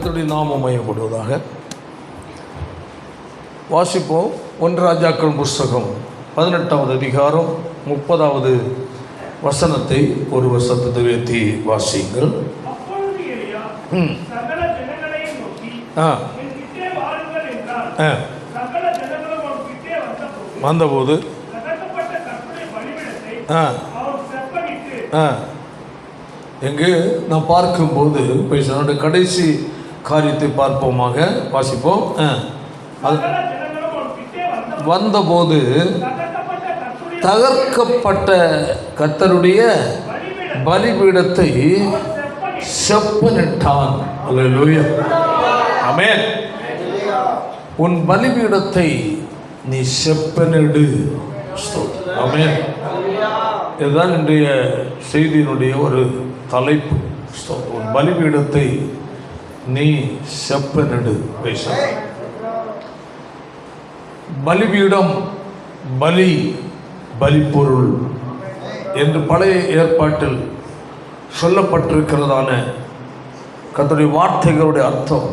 கர்த்தருடைய நாமம் மையப்படுவதாக. வாசிப்போம். 1 ராஜாக்கள் புஸ்தகம் 18வது அதிகாரம் 30வது வசனத்தை ஒரு வசனத்தை உயர்த்தி வாசியுங்கள். வந்தபோது எங்கு நாம் பார்க்கும்போது பேசுகிற கடைசி காரியத்தை பார்ப்போமாக. வாசிப்போம். வந்தபோது தகர்க்கப்பட்ட கர்த்தருடைய பலிபீடத்தை செப்பனிட்டான். அல்லேலூயா, ஆமென். உன் பலிபீடத்தை நீ செப்பனிடு. ஆமென். இதுதான் இன்றைய செய்தியினுடைய ஒரு தலைப்பு. உன் பலிபீடத்தை நீ செப்பனிடு. பலிபீடம், பலி, பலிப்பொருள் என்று பழைய ஏற்பாட்டில் சொல்லப்பட்டிருக்கிறதான கர்த்தருடைய வார்த்தைகளுடைய அர்த்தம்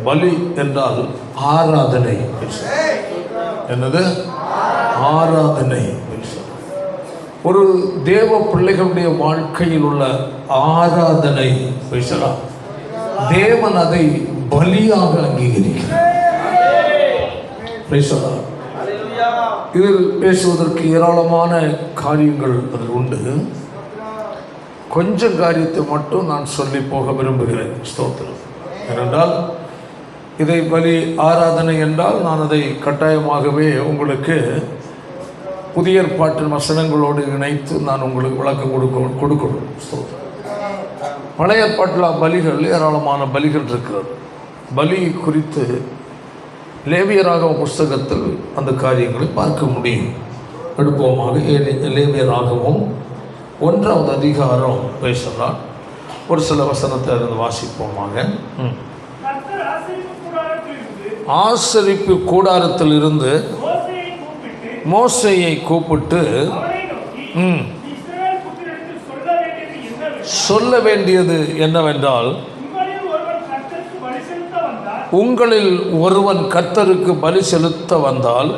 பலி என்றால் ஆராதனை. என்னது? ஆராதனை. ஒரு தேவ பிள்ளைகளுடைய வாழ்க்கையில் உள்ள ஆராதனை பேசலாம். தேவன் அதை பலியாக அங்கீகரிக்கிறார். இதில் பேசுவதற்கு ஏராளமான காரியங்கள் அதில் உண்டு. கொஞ்சம் காரியத்தை மட்டும் நான் சொல்லி போக விரும்புகிறேன். ஸ்தோத்திரம். ஏனென்றால் இதை பலி ஆராதனை என்றால் நான் அதை கட்டாயமாகவே உங்களுக்கு புதிய ஏற்பாட்டின் வசனங்களோடு இணைத்து நான் உங்களுக்கு விளக்கம் கொடுக்கணும். பழைய ஏற்பாட்டில் பலிகள், ஏராளமான பலிகள் இருக்கிறது. பலி குறித்து லேவியராகம புஸ்தகத்தில் அந்த காரியங்களை பார்க்க முடியும். எடுப்போமாக. லேவியராகமம் 1வது அதிகாரம் பேசலாம். ஒரு சில வசனத்தை அதில் வாசிப்போமாக. ஆசரிப்பு கூடாரத்தில் இருந்து மோசேயை கூப்பிட்டு சொல்ல வேண்டியது என்னவென்றால், உங்களில் ஒருவன் கர்த்தருக்கு பலி செலுத்த வந்தால்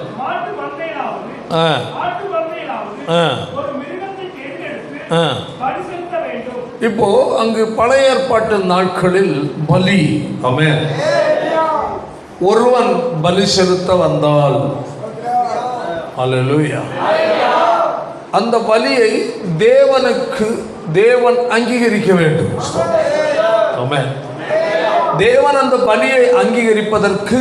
இப்போ அங்கு பழைய ஏற்பாட்டு நாட்களில் பலி, ஆமென், ஒருவன் பலி செலுத்த வந்தால், அல்லேலூயா, அந்த பலியை தேவன் அங்கீகரிக்க வேண்டும். ஆமென். தேவன் அந்த பலியை அங்கீகரிப்பதற்கு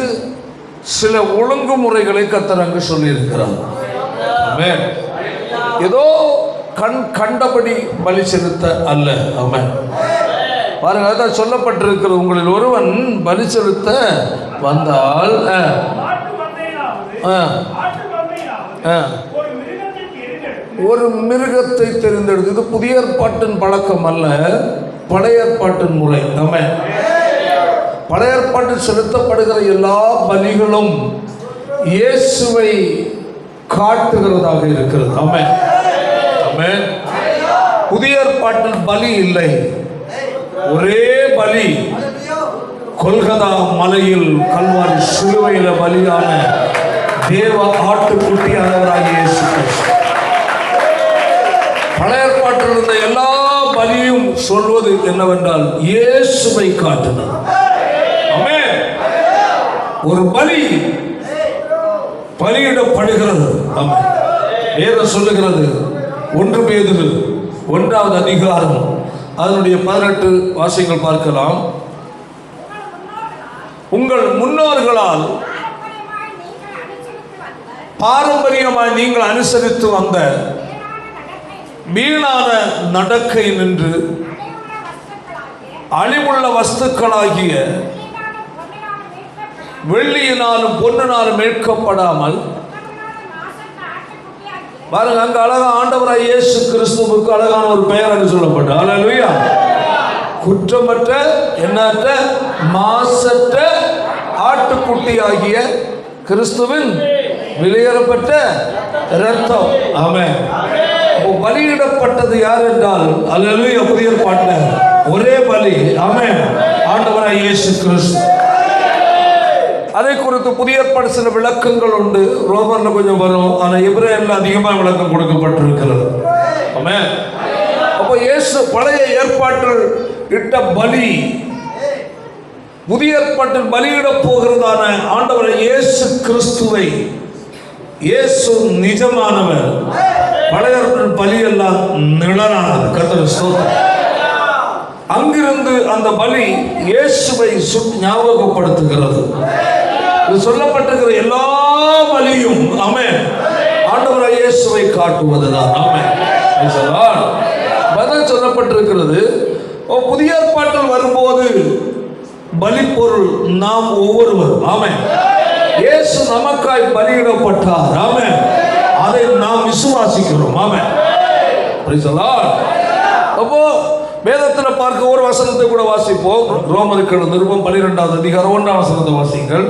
சில ஒழுங்குமுறைகளை கர்த்தர் அங்கு சொல்லியிருக்கிறார். ஆமென். ஏதோ கண்டபடி பலி செலுத்த அல்ல. ஆமென். பாருங்க, அதான் சொல்லப்பட்டிருக்கிறது. உங்களில் ஒருவன் பலி செலுத்த வந்தால் ஒரு மிருகத்தை தெரிந்தெடுத்து. இது புதிய ஏற்பாட்டின் பழக்கம் அல்ல, பழைய ஏற்பாட்டின் முறை. ஆமென். பழைய ஏற்பாட்டில் செலுத்தப்படுகிற எல்லா பலிகளும் இயேசுவை காட்டுகிறதாக இருக்கிறது. ஆமென், ஆமென். புதிய ஏற்பாட்டில் பலி இல்லை. ஒரே பலி கொல்கதா மலையில் கல்வாரி சிலுவையில பலியான தேவ ஆட்டுக்குட்டியானவராகிய இயேசு கிறிஸ்து. பழைய ஏற்பாட்டில் இருந்த எல்லா பலியும் சொல்வது என்னவென்றால் இயேசுவை காட்டினார். ஆமென். ஒரு பலி பலியிடப்படுகிறது. ஆமென். வேதம் சொல்லுகிறது. 1 பேதுரு 1வது அதிகாரம் அதனுடைய 18 வாசியங்கள் பார்க்கலாம். உங்கள் முன்னோர்களால் பாரம்பரியமாய் நீங்கள் அனுசரித்து வந்த வீணான நடக்கை நின்று அழிவுள்ள வஸ்துக்களாகிய வெள்ளியினாலும் பொன்னினாலும் மீட்கப்படாமல், பாருங்க, அங்க அழகா ஆண்டவராய் இயேசு கிறிஸ்துவுக்கு அழகான ஒரு பெயர் என்று சொல்லப்பட்டது. அல்லேலூயா. குற்றமற்ற, எண்ணற்ற, மாசற்ற ஆட்டுக்குட்டி ஆகிய கிறிஸ்துவின் விலையேறப்பட்ட இரத்தம். ஆமென். பலியிடப்பட்டது யார் என்றால், அல்லேலூயா, புதிய ஏற்பாட்டில் ஒரே பலி. ஆமென். ஆண்டவராய் ஆண்டவராய் இயேசு கிறிஸ்து. அதை குறித்து புதிய ஏற்பாடு சில விளக்கங்கள் உண்டு. ரோமர்ல கொஞ்சம் வரும், ஆனால் எபிரேயர்ல அதிகமாக விளக்கம் கொடுக்கப்பட்டிருக்கிறது. ஆமென். அப்போ இயேசு பழைய ஏற்பாட்டில் இட்ட பலி புதிய ஏற்பாட்டில் பலியிட போகிறதான ஆண்டவரை இயேசு கிறிஸ்துவை, இயேசு நிஜமானவர், பழைய ஏற்பாட்டில் பலி எல்லாம் நிழலானது. கர்த்தர் ஸ்தோத்திரம். அங்கிருந்து அந்த பலி இயேசுவை ஞாபகப்படுத்துகிறது. இது சொல்லப்பட்டிருக்கிற எல்லா பலியும் ஆமென் ஆண்டவராய் இயேசுவை காட்டுவதுதான். ஆமென். பதில் சொல்லப்பட்டிருக்கிறது. புதிய ஏற்பாட்டில் வரும்போது பலிப்பொருள் நாம் ஒவ்வொருவரும். ஆமென். இயேசு நமக்காய் பலியிடப்பட்டார். ஆமென். அதை நாம் விசுவாசிக்கிறோம். ஆமென். அப்போ வேதத்தில் பார்க்க ஒரு வசனத்தை கூட வாசிப்போம். ரோமருக்கு நிருபம் 12வது அதிகாரம் 1ஆம் வசனத்தை வாசிங்கள்.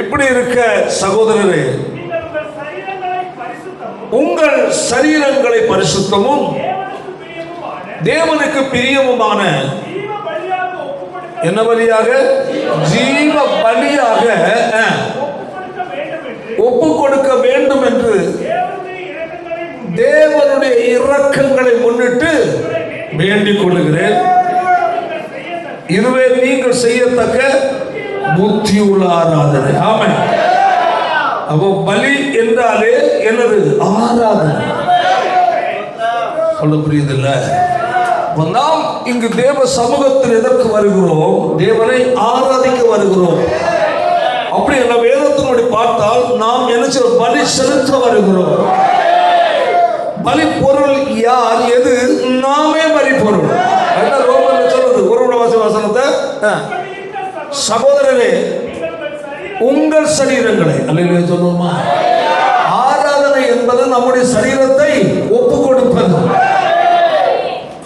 இப்படி இருக்க சகோதரரே, உங்கள் சரீரங்களை பரிசுத்தமும் தேவனுக்கு பிரியமுமான என்ன பலியாக, ஜீவ பலியாக ஒப்பு கொடுக்க வேண்டும் என்று தேவனுடைய இரக்கங்களை முன்னிட்டு வேண்டிக் கொள்கிறேன். இதுவே நீங்கள் செய்யத்தக்க புத்தியுள்ள ஆராதனை. ஆமென். அப்போ பலி என்றாலே என்னது? ஆராதனை. சொல்ல புரியுதில்ல? நாம் இங்கு தேவ சமூகத்தில் எதற்கு வருகிறோம்? தேவனை ஆராதிக்க வருகிறோம். அப்படி என்ன வேதத்தினுடைய பார்த்தால் நாம் என்ன பலி செலுத்த வருகிறோம். பலி பொருள் யார்? எது? நாமே பலி பொருள். ரோமர்ல சொல்லுது ஒரு வசனத்தை, சகோதரரே உங்கள் சரீரங்களை, அல்லேலூயா சொல்லுமா, ஆராதனை என்பது நம்முடைய சரீரத்தை ஒப்பு கொடுப்பது.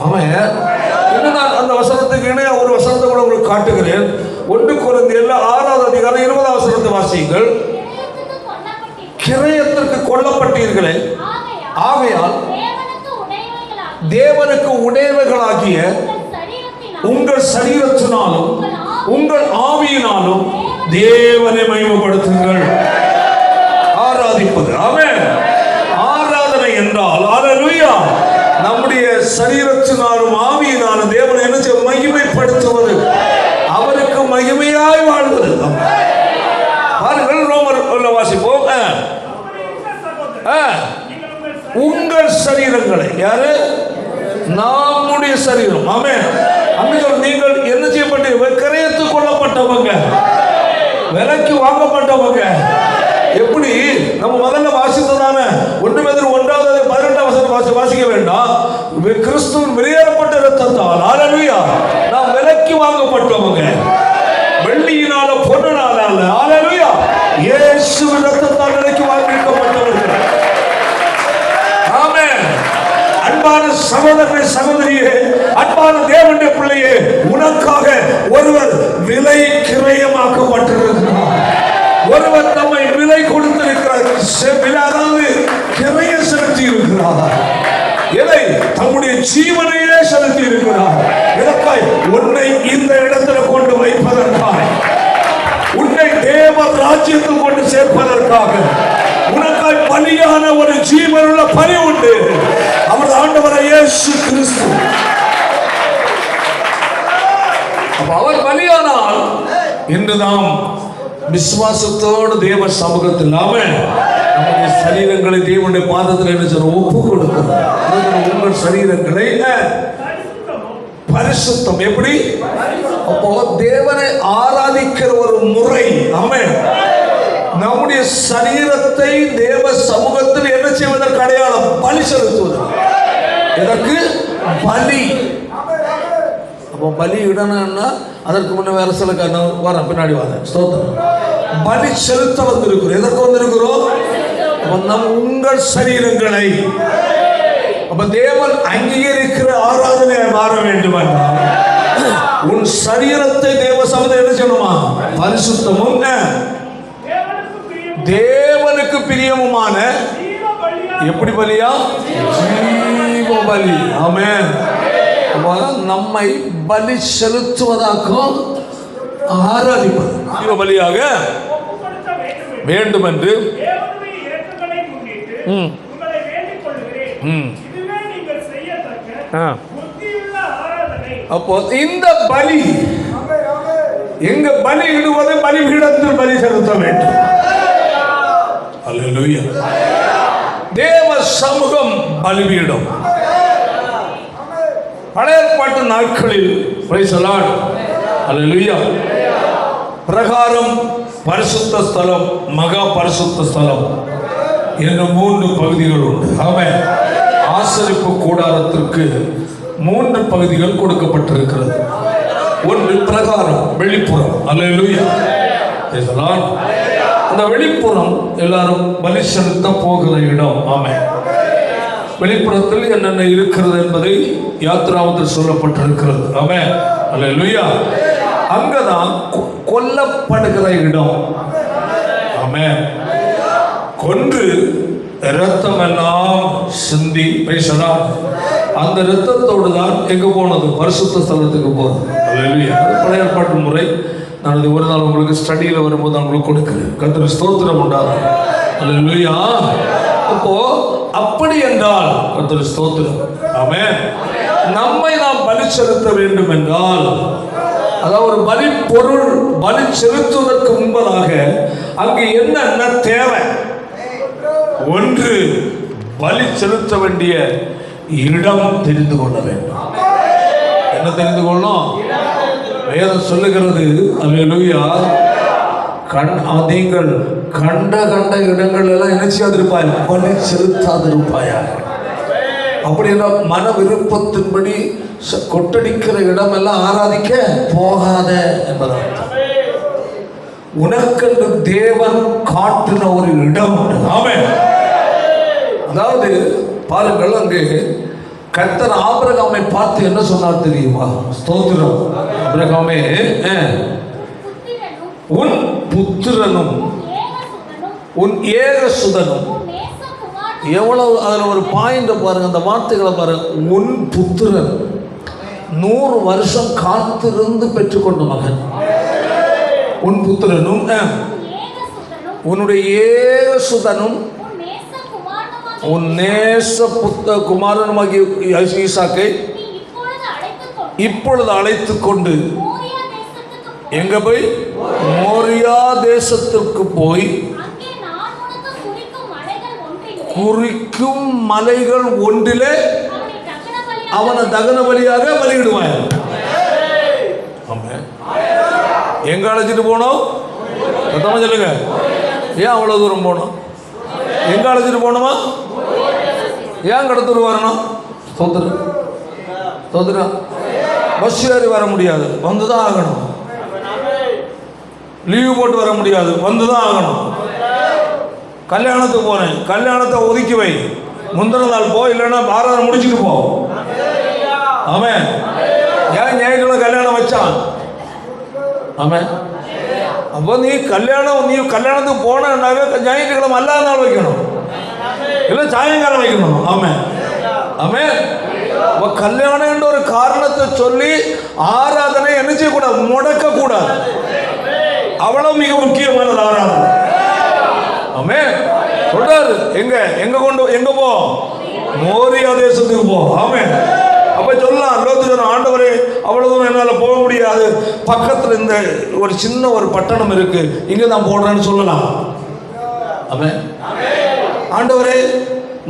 ஆமாம். இன்னும் நான் அந்த வசனத்துக்கு இணைய ஒரு வசனத்தை கூட உங்களுக்கு காட்டுகிறேன். 1 கொரிந்தியர் 6வது அதிகாரம் 20வது வசனத்தை வாசியுங்கள். கிரயத்திற்கு கொல்லப்பட்டீர்களே, ஆகையால் தேவனுக்கு உடையவைகளாகிய உங்கள் சரீரத்தினாலும் உங்கள் ஆவியினாலும் தேவனை மகிமைப்படுத்துங்கள். ஆராதிப்பது. ஆமென். ஆராதனை என்றால் அல்லேலூயா நம்முடைய சரீரத்தினாலும் ஆவியினாலும் தேவனை என்ன செய்ய? மகிமைப்படுத்துவது, அவருக்கு மகிமையாய் வாழ்வது. பாருங்கள், ரோமர் வாசிப்போம். உங்கள் சரீரங்களை, யாரு? நம்முடைய சரீரம். ஆமென். நீங்கள் என்ன செய்யப்பட்ட? கிரயத்துக் கொள்ளப்பட்டவங்க, விலைக்கு வாங்கப்பட்டவங்க. எப்படி? நம்ம முதல்ல வாசித்ததான 1 பேதுரு 1வது 18ஆம் வசனம் வாசிக்க வேண்டாம். கிறிஸ்துவின் வெளியேறப்பட்ட இரத்தத்தால் அல்லேலூயா நாம் விலைக்கு வாங்கப்பட்டவங்க. வெள்ளியினால பொன்னினால அல்ல. அல்லேலூயா இயேசுவின் இரத்தத்தால் விலைக்கு வாங்கிக்கப்பட்டவர்கள். ஆமென். அன்பான சகோதரனே, சகோதரியே, அன்பான தேவனுடைய பிள்ளையே, உனக்காக ஒருவர் விலை கிரயமாக்கப்பட்டிருக்கிறார். ஒருவர் நம்மை விலை கொடுத்திருக்கிறார். அதாவது கிரைய செலுத்தி இருக்கிறார். எதை? தம்முடைய ஜீவனையே செலுத்தி இருக்கிறார். இதற்காய் உன்னை இந்த இடத்துல கொண்டு வைப்பதற்காக, உன்னை தேவ ராஜ்யத்தில் கொண்டு சேர்ப்பதற்காக உனக்காய் பலியான ஒரு ஜீவனுள்ள பலி உண்டு. அவர் ஆண்டவராய் இயேசு கிறிஸ்து. அவர் பலியானால் இன்று நாம் விசுவாசத்தோடு தேவ சமூகத்தில் நம்முடைய சரீரங்களை தேவனுடைய பாதத்தில் என்ன சொல்ற? ஒப்பு கொடுக்கிறோம். உங்கள் சரீரங்களை பரிசுத்தம். எப்படி? அப்போ தேவனை ஆராதிக்கிற ஒரு முறை. ஆமென். நம்முடைய சரீரத்தை தேவ சமூகத்தில் என்ன செய்வதற்கு அடையாளம்? பலி செலுத்துவது. எதற்கு? பலி. அப்போ பலி இடணும்னா அதற்கு முன்ன வேற சில வர பின்னாடி வாங்க. ஸ்தோத்திரம். பலி செலுத்த வந்திருக்கிறோம். எதற்கு வந்திருக்கிறோம்? நம் உங்கள் சரீரங்களை. அப்ப தேவன் அங்கீகரிக்கிற ஆராதனை மாற வேண்டும் என்றால் உன் சரீரத்தை தேவ சமூகத்தில் என்ன செய்யணுமா? பரிசுத்தமும் தேவனுக்கு பிரியமுமான எப்படி பலியா? ஜீவ பலி. ஆமென். நம்மை பலி செலுத்துவதாக்கும் ஆராதிப்பது ஜீவ பலியாக வேண்டும் என்று அப்போ இந்த பலி எங்க பலி இடுவது பலிபீடத்தில் பலி செலுத்த வேண்டும். அல்லேலூயா. தேவ சமூகம் பலிபீடம். பழைய ஏற்பாட்டு நாட்களில் பிரைஸ் தி லார்ட், அல்லேலூயா, பிரகாரம், பரிசுத்த ஸ்தலம், மகா பரிசுத்த ஸ்தலம் என்ற 3 பகுதிகள் உண்டு. ஆமென். ஆசரிப்பு கூடாரத்திற்கு 3 பகுதிகள் கொடுக்கப்பட்டிருக்கிறது. ஒன்று பிரகாரம், வெளிப்புறம். அல்லேலூயா. Praise the Lord. அந்த வெளிப்புறம் எல்லாரும் பலி செலுத்த போகிற இடம். ஆமென். வெளிப்புறத்தில் என்னென்ன இருக்கிறது என்பதை யாத்திராமத்தில் சொல்லப்பட்டிருக்கிறது. ஆமென். அல்லேலூயா. அங்கதான் கொல்லப்படுகிற இடம். ஆமென். கொன்று இரத்தம் எல்லாம் சிந்தி பேசலாம். அந்த இரத்தத்தோடு தான் எங்க போனது? பரிசுத்த ஸ்தலத்துக்கு போனது. அல்லேலூயா. பழைய ஏற்பாட்டு முறை. நான் இது ஒரு நாள் உங்களுக்கு ஸ்டடியில் வரும்போது உங்களுக்கு கொடுக்கிறேன். கர்த்தருக்கு ஸ்தோத்திரம் உண்டாகும். அல்லேலூயா. அப்போ அப்படி என்றால் கர்த்தருக்கு ஸ்தோத்திரம். ஆமென். நம்மை நாம் பலி செலுத்த வேண்டும் என்றால், அதாவது ஒரு பலி பொருள் பலி செலுத்துவதற்கு முன்பதாக அங்கு என்னென்ன தேவை? ஒன்று, பலி செலுத்த வேண்டிய இடம் தெரிந்து கொள்ள வேண்டும். என்ன தெரிந்து கொள்ளணும்? வேதம் சொல்லுகிறது, அல்லேலூயா, நீங்கள் கண்ட இடங்கள் எல்லாம் என்ன செய்யாதிருப்பாய்? பலி செலுத்தாதிருப்பாயா. அப்படின்னா மன விருப்பத்தின்படி கொட்டடிக்கிற இடம் எல்லாம் ஆராதிக்க போகாத என்பதாக. உனக்கென்று தேவன் காட்டின ஒரு இடம். ஆமென். அதாவது பாருங்கள், அங்கு கர்த்தர் ஆபிரகாமை பார்த்து என்ன சொன்னார் தெரியுமா? ஸ்தோத்திரம். ஆபிரகாமே, உன் புத்திரனும் உன் ஏகசுதனும். எவ்வளவு அதுல ஒரு பாயிண்ட் பாருங்க, அந்த வார்த்தைகளை பாருங்க. உன் புத்திரன் 100 வருஷம் காத்திருந்து பெற்றுக்கொண்ட மகன். உன் புத்திரனும் உன்னுடைய ஏகசுதனும் உன் நேச குமாரனுமாகிய ஈசாக்கை இப்பொழுது அழைத்துக் கொண்டு எங்க போய்? மோரியா தேசத்திற்கு போய் குறிக்கும் மலைகள் ஒன்றிலே அவனை தகன பலியாக பலியிடுவான். எங்க அழைச்சிட்டு போனோம்? சொல்லுங்க. ஏன் அவ்வளவு தூரம் போனோம்? எங்க அழைச்சிட்டு போனோமா? ஏன் கடத்தூர் வரணும்? தோத்துறோம். பஸ் ஏறி வர முடியாது, வந்துதான் ஆகணும். லீவு போட்டு வர முடியாது, வந்துதான் ஆகணும். கல்யாணத்துக்கு போனேன், கல்யாணத்தை ஒதுக்கி வை, முந்தின நாள் போ, இல்லைன்னா பாரதம் முடிச்சுட்டு போ. ஆமென். ஏன் ஞாயிற்றுக்கிழமை கல்யாணம் வச்சான்? ஆமென். அப்போ நீ கல்யாணத்துக்கு போனாக்க ஞாயிற்றுக்கிழமை அல்லாத நாள் வைக்கணும், இல்லை சாயங்காலம் வைக்கணும். ஆமென். ஆமென். கல்யாணம் என்ற ஒரு காரணத்தை சொல்லி ஆராதனை என்ன செய்யக்கூடாது? முடக்க கூடாது. அவ்வளவு மிக முக்கியமானது ஆராதனை. ஆமென். சொல்றாரு, எங்க போ? மோரியா தேசத்துக்கு போ. ஆமென். அப்ப சொல்லலாம், ஆண்டவரே அவ்வளவு தூரம் என்னால போக முடியாது, பக்கத்துல இந்த ஒரு சின்ன ஒரு பட்டணம் இருக்கு, இங்க நான் போடுறேன்னு சொல்லலாம். ஆமென். ஆண்டவரே,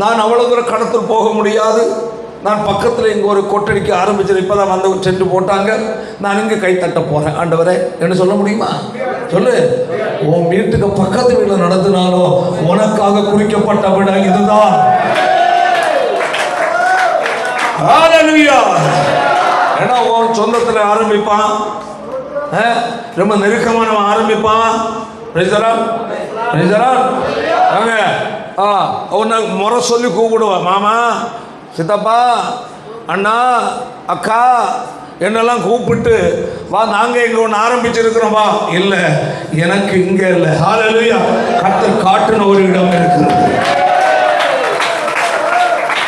நான் அவ்வளவு தூரம் கடத்தில் போக முடியாது, நான் பக்கத்தில் இங்கே ஒரு கொட்டடிக்க ஆரம்பிச்சது, இப்போ தான் வந்து சென்று போட்டாங்க, நான் இங்கே கை தட்ட போகிறேன். ஆண்டவரே, என்ன சொல்ல முடியுமா? சொல்லு. உன் வீட்டுக்கு பக்கத்து வீட்டில் நடத்தினாலும் உனக்காக குறிக்கப்பட்ட விட இதுதான். ஏன்னா உன் சொந்தத்தில் ஆரம்பிப்பான், ரொம்ப நெருக்கமானவன் ஆரம்பிப்பான். உன்னை முறை சொல்லி கூப்பிடுவான், மாமா, சித்தப்பா, அண்ணா, அக்கா என்னெல்லாம் கூப்பிட்டு வா, நாங்கள் இங்கே ஒன்று ஆரம்பிச்சிருக்கிறோம் வா. இல்லை, எனக்கு இங்கே இல்லை. ஹல்லேலூயா. கர்த்தர் காட்டின ஒரு இடம் இருக்குது.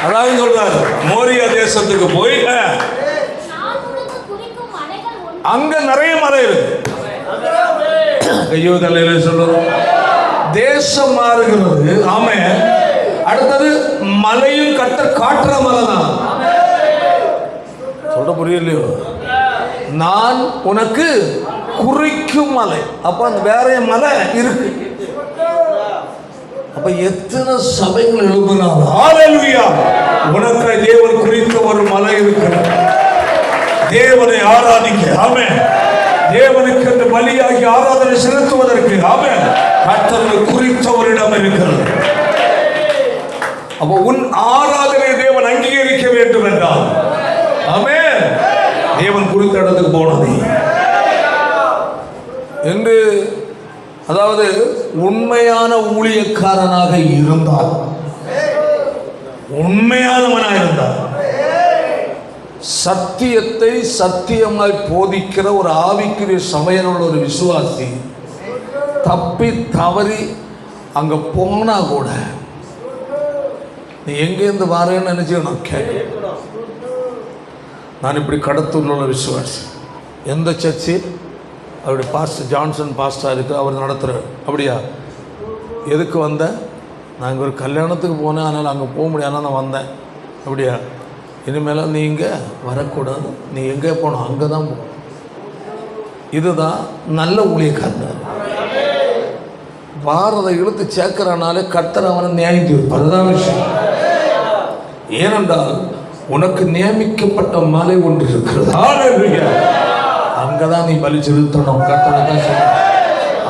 அதாவது சொல்றாரு, மோரியா தேசத்துக்கு போய் அங்க நிறைய மலை இருக்கு. ஐயோ தலையில சொல்லுது தேசம் மாறுகிறது. ஆமே. அடுத்தது மலையும் காட்டுற மலை தான். சொல்ற புரியலையோ? நான் உனக்கு குறிக்கும் மலை. அப்ப அந்த வேற மலை இருக்கு. அப்ப எத்தனை சபைகள் எழுப்பினாலும் ஹல்லேலூயா, உனக்கு தேவன் குறித்த ஒரு மலை இருக்கிறது. தேவனை ஆராதிக்க, ஆமென், தேவனுக்கு என்று பலியாகி ஆராதனை செலுத்துவதற்கு, ஆமென், கர்த்தருக்கு குறித்த ஒரு இடம் இருக்கிறது. அப்போ உன் ஆராதனை தேவன் அங்கீகரிக்க வேண்டும் என்றால், ஆமென், தேவன் குறித்த இடத்துக்கு போனது என்று, அதாவது உண்மையான ஊழியக்காரனாக இருந்தால், உண்மையானவனாக இருந்தால், சத்தியத்தை சத்தியமாய் போதிக்கிற ஒரு ஆவிக்குரிய சபையினுள்ள ஒரு விசுவாசி தப்பி தவறி அங்க போனா கூட நீ எங்கேருந்து வரேன்னு நினைச்சு கேட்கணும். நான் இப்படி கடத்தூர்ல உள்ள விசுவாசி, எந்த சர்ச்சு அவருடைய பாஸ்டர் ஜான்சன் பாஸ்டர் இருக்கு, அவர் நடத்துகிறார். அப்படியா? எதுக்கு வந்தேன்? நான் இங்கே ஒரு கல்யாணத்துக்கு போனேன், அதனால் அங்கே போக முடியாது, நான் வந்தேன். அப்படியா? இனிமேல் நீ இங்கே வரக்கூடாது, நீ எங்கே போனோம் அங்கே தான் போ. இதுதான் நல்ல ஊழியக்காரன். பாரதை இழுத்து சேர்க்கிறானாலே கர்த்தர் அவனை நியாயம் தீர்ப்பார். அதுதான் விஷயம். ஏனென்றால் உனக்கு நியமிக்கப்பட்ட மலை ஒன்று இருக்கிறது. ஹல்லேலூயா. அங்கதான் நீ பலி செலுத்தணும். கர்த்தர் தான் சொல்ற,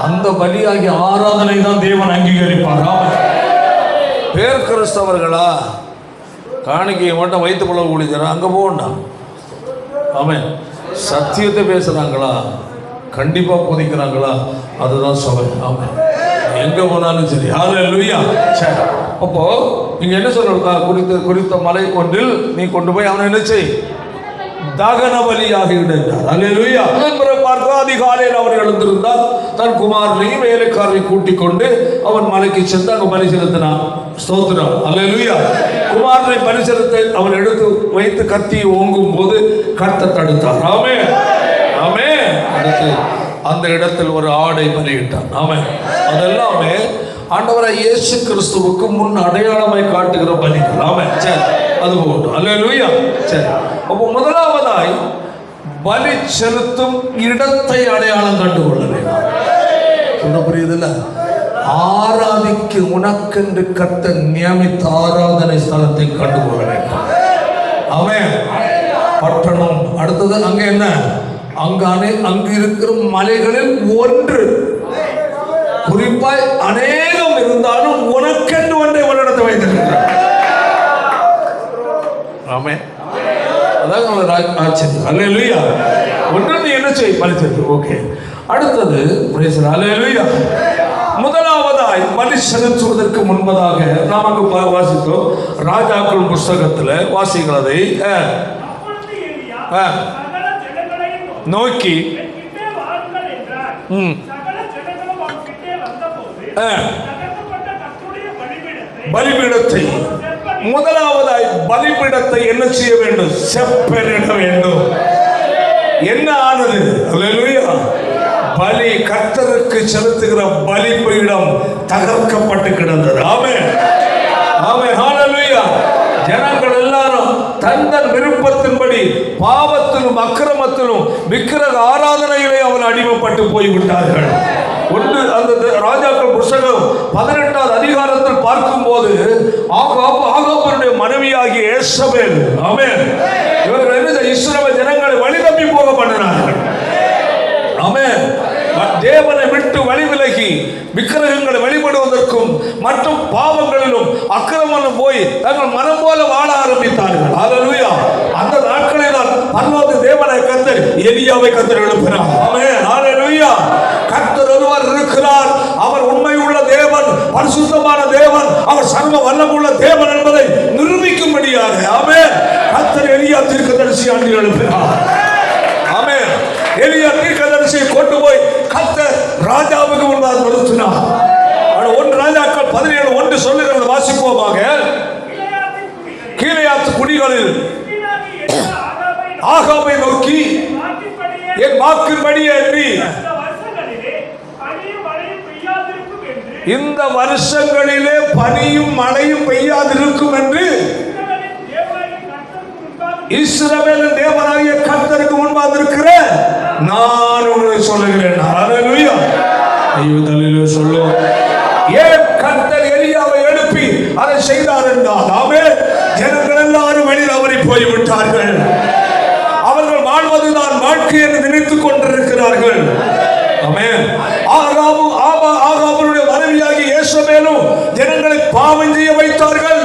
அந்த பலியாகி ஆராதனை தான் தேவன் அங்கீகரிப்பார். பேர் கிறிஸ்தவர்களா காணிக்கையை மட்டும் வைத்து கொள்ள ஊழியர் அங்கே போகணும். ஆமென். சத்தியத்தை பேசுகிறாங்களா, கண்டிப்பாக போதிக்கிறாங்களா, அதுதான் சபை. ஆமென். எங்கே போனாலும் சரி. ஹல்லேலூயா. சரி, அப்போ இங்கே என்ன சொல்றா, குறித்த மலை ஒன்றில் நீ கொண்டு போய் அவனை என்ன செய், தகன பலியாக இடுகிறார். அல்லேலூயா. பார்க்க அதிகாலையில் அவர் எழுந்திருந்தால் தன் குமாரனையும் வேலைக்காரரையும் கூட்டிக் கொண்டு அவன் மலைக்கு சென்று அங்கே பலி செலுத்தினான். ஸ்தோத்திரம். அல்லேலூயா. குமாரனை பலி செலுத்த அவன் எடுத்து வைத்து கத்தியை ஓங்கும் போது கர்த்தர் தடுத்தார். ஆமென், ஆமென். அடுத்து அந்த இடத்தில் ஒரு ஆடை பலியிட்டான். ஆமென். அதெல்லாமே ஆண்டவராய் இயேசு கிறிஸ்துவுக்கு முன் அடையாளமாய் காட்டுகிற பலிகள். ஆமென். சரி, அது போகட்டும். அல்லேலூயா. சரி, அப்போ முதலாவதாய் பலி செலுத்தும் இடத்தை அடையாளம் கண்டுகொள்ள வேண்டும். சொல்ல புரியுதுல்ல? ஆராதிக்கு உனக்கென்று கர்த்தர் நியமித்த ஆராதனை ஸ்தலத்தை கண்டுகொள்ள வேண்டும். அவன் பட்டணம். அடுத்தது அங்க என்ன, அங்கு இருக்கிற மலைகளில் ஒன்று, குறிப்பாய் அநேகம் இருந்தாலும் உனக்கென்று ஒன்றை ஒரு இடத்தை வைத்திருக்கிறார். ஆமென். அதான் ஆச்சரியம். அல்லேலூயா. ஒன்று நீ என்ன செய், பலி செலுத்து. ஓகே. அடுத்தது அல்லேலூயா. முதலாவதாய் பலி செலுத்துவதற்கு முன்பதாக நாம் அங்கு வாசித்தோம். ராஜாக்கள் புஸ்தகத்தில் வாசிக்கிறதை நோக்கி பலிபீடத்தை, முதலாவதாய் பலிபீடத்தை என்ன செய்ய வேண்டும், செப்பனிட வேண்டும். என்ன ஆனது? அல்லேலூயா. பலி கர்த்தருக்கு செலுத்துகிற பலிபீடம் தகர்க்கப்பட்டு கிடந்தது. ஆமென், ஆமென். ஹல்லேலூயா. ஜனங்கள் எல்லாரும் தந்தன் விருப்பத்தின்படி பாவத்திலும் அக்கிரமத்திலும் விக்கிரக ஆராதனையிலே அவன் அடிமைப்பட்டு போய்விட்டார்கள். ஒன்று அந்த ராஜாக்கள் புஸ்தகம் 18வது அதிகாரத்தில் பார்க்கும் போது ஆகாபுடைய மனைவியாகிய ஏசபேல், ஆமென், இவர்கள் என்ன இஸ்ரவேல் ஜனங்களை வழி தப்பி போக பண்ணினார்கள். ஆமென். தேவனை விட்டு வழி விலகி விக்கிரகங்களை வழிபடுவதற்கும் மற்றும் பாவங்களிலும் அக்கிரமம் போய் தங்கள் மனம் போல வாழ ஆரம்பித்தார்கள். ஹல்லேலூயா. அந்த நாட்களில் தான் பரலோக தேவனை கர்த்தர் எலியாவை கர்த்தர் எழுப்பினார். ஆமென். ஹல்லேலூயா. கர்த்தர் ஒருவர் இருக்கிறார். அவர் உண்மை உள்ள தேவன், பரிசுத்தமான தேவன், அவர் சர்வ வல்லமுள்ள தேவன் என்பதை நிரூபிக்கும்படியாக ஆமென் கர்த்தர் எலியா தீர்க்கதரிசி ஆண்டு எழுப்பினார். ஆமென். எலியா தீர்க்கதரிசியை கொண்டு போய் கர்த்தர் ராஜாவுக்கு முன்பாக நிறுத்தினார். 1 ராஜாக்கள் 17:1 சொல்லுகிறது. வாசிப்போமாக. கீலேயாத் குடிகளில் ஆகாபை நோக்கி என் வாக்கின்படியே அன்றி இந்த வருஷங்களிலே பனியும் மழையும் பெய்யாதிருக்கும் என்று இஸ்ரவேலின் தேவனாகிய கர்த்தருக்கு முன்பாக இருக்கிற நான் உங்களை சொல்லுகிறேன். ஹல்லேலூயா. ஐயோ சொல்லு. ஏன் கர்த்தர் எலியாவை எழுப்பி அதை செய்தார் என்றால், ஆமென், ஜனங்கள் எல்லாரும் வெளியில் அவரை போய்விட்டார்கள். அவர்கள் வாழ்வதுதான் வாழ்க்கை என்று நினைத்துக் கொண்டிருக்கிறார்கள். ஆமென். ஆகாபுடைய மனைவியாகி யேசபேலும் ஜனங்களை பாவம் செய்ய வைத்தார்கள்.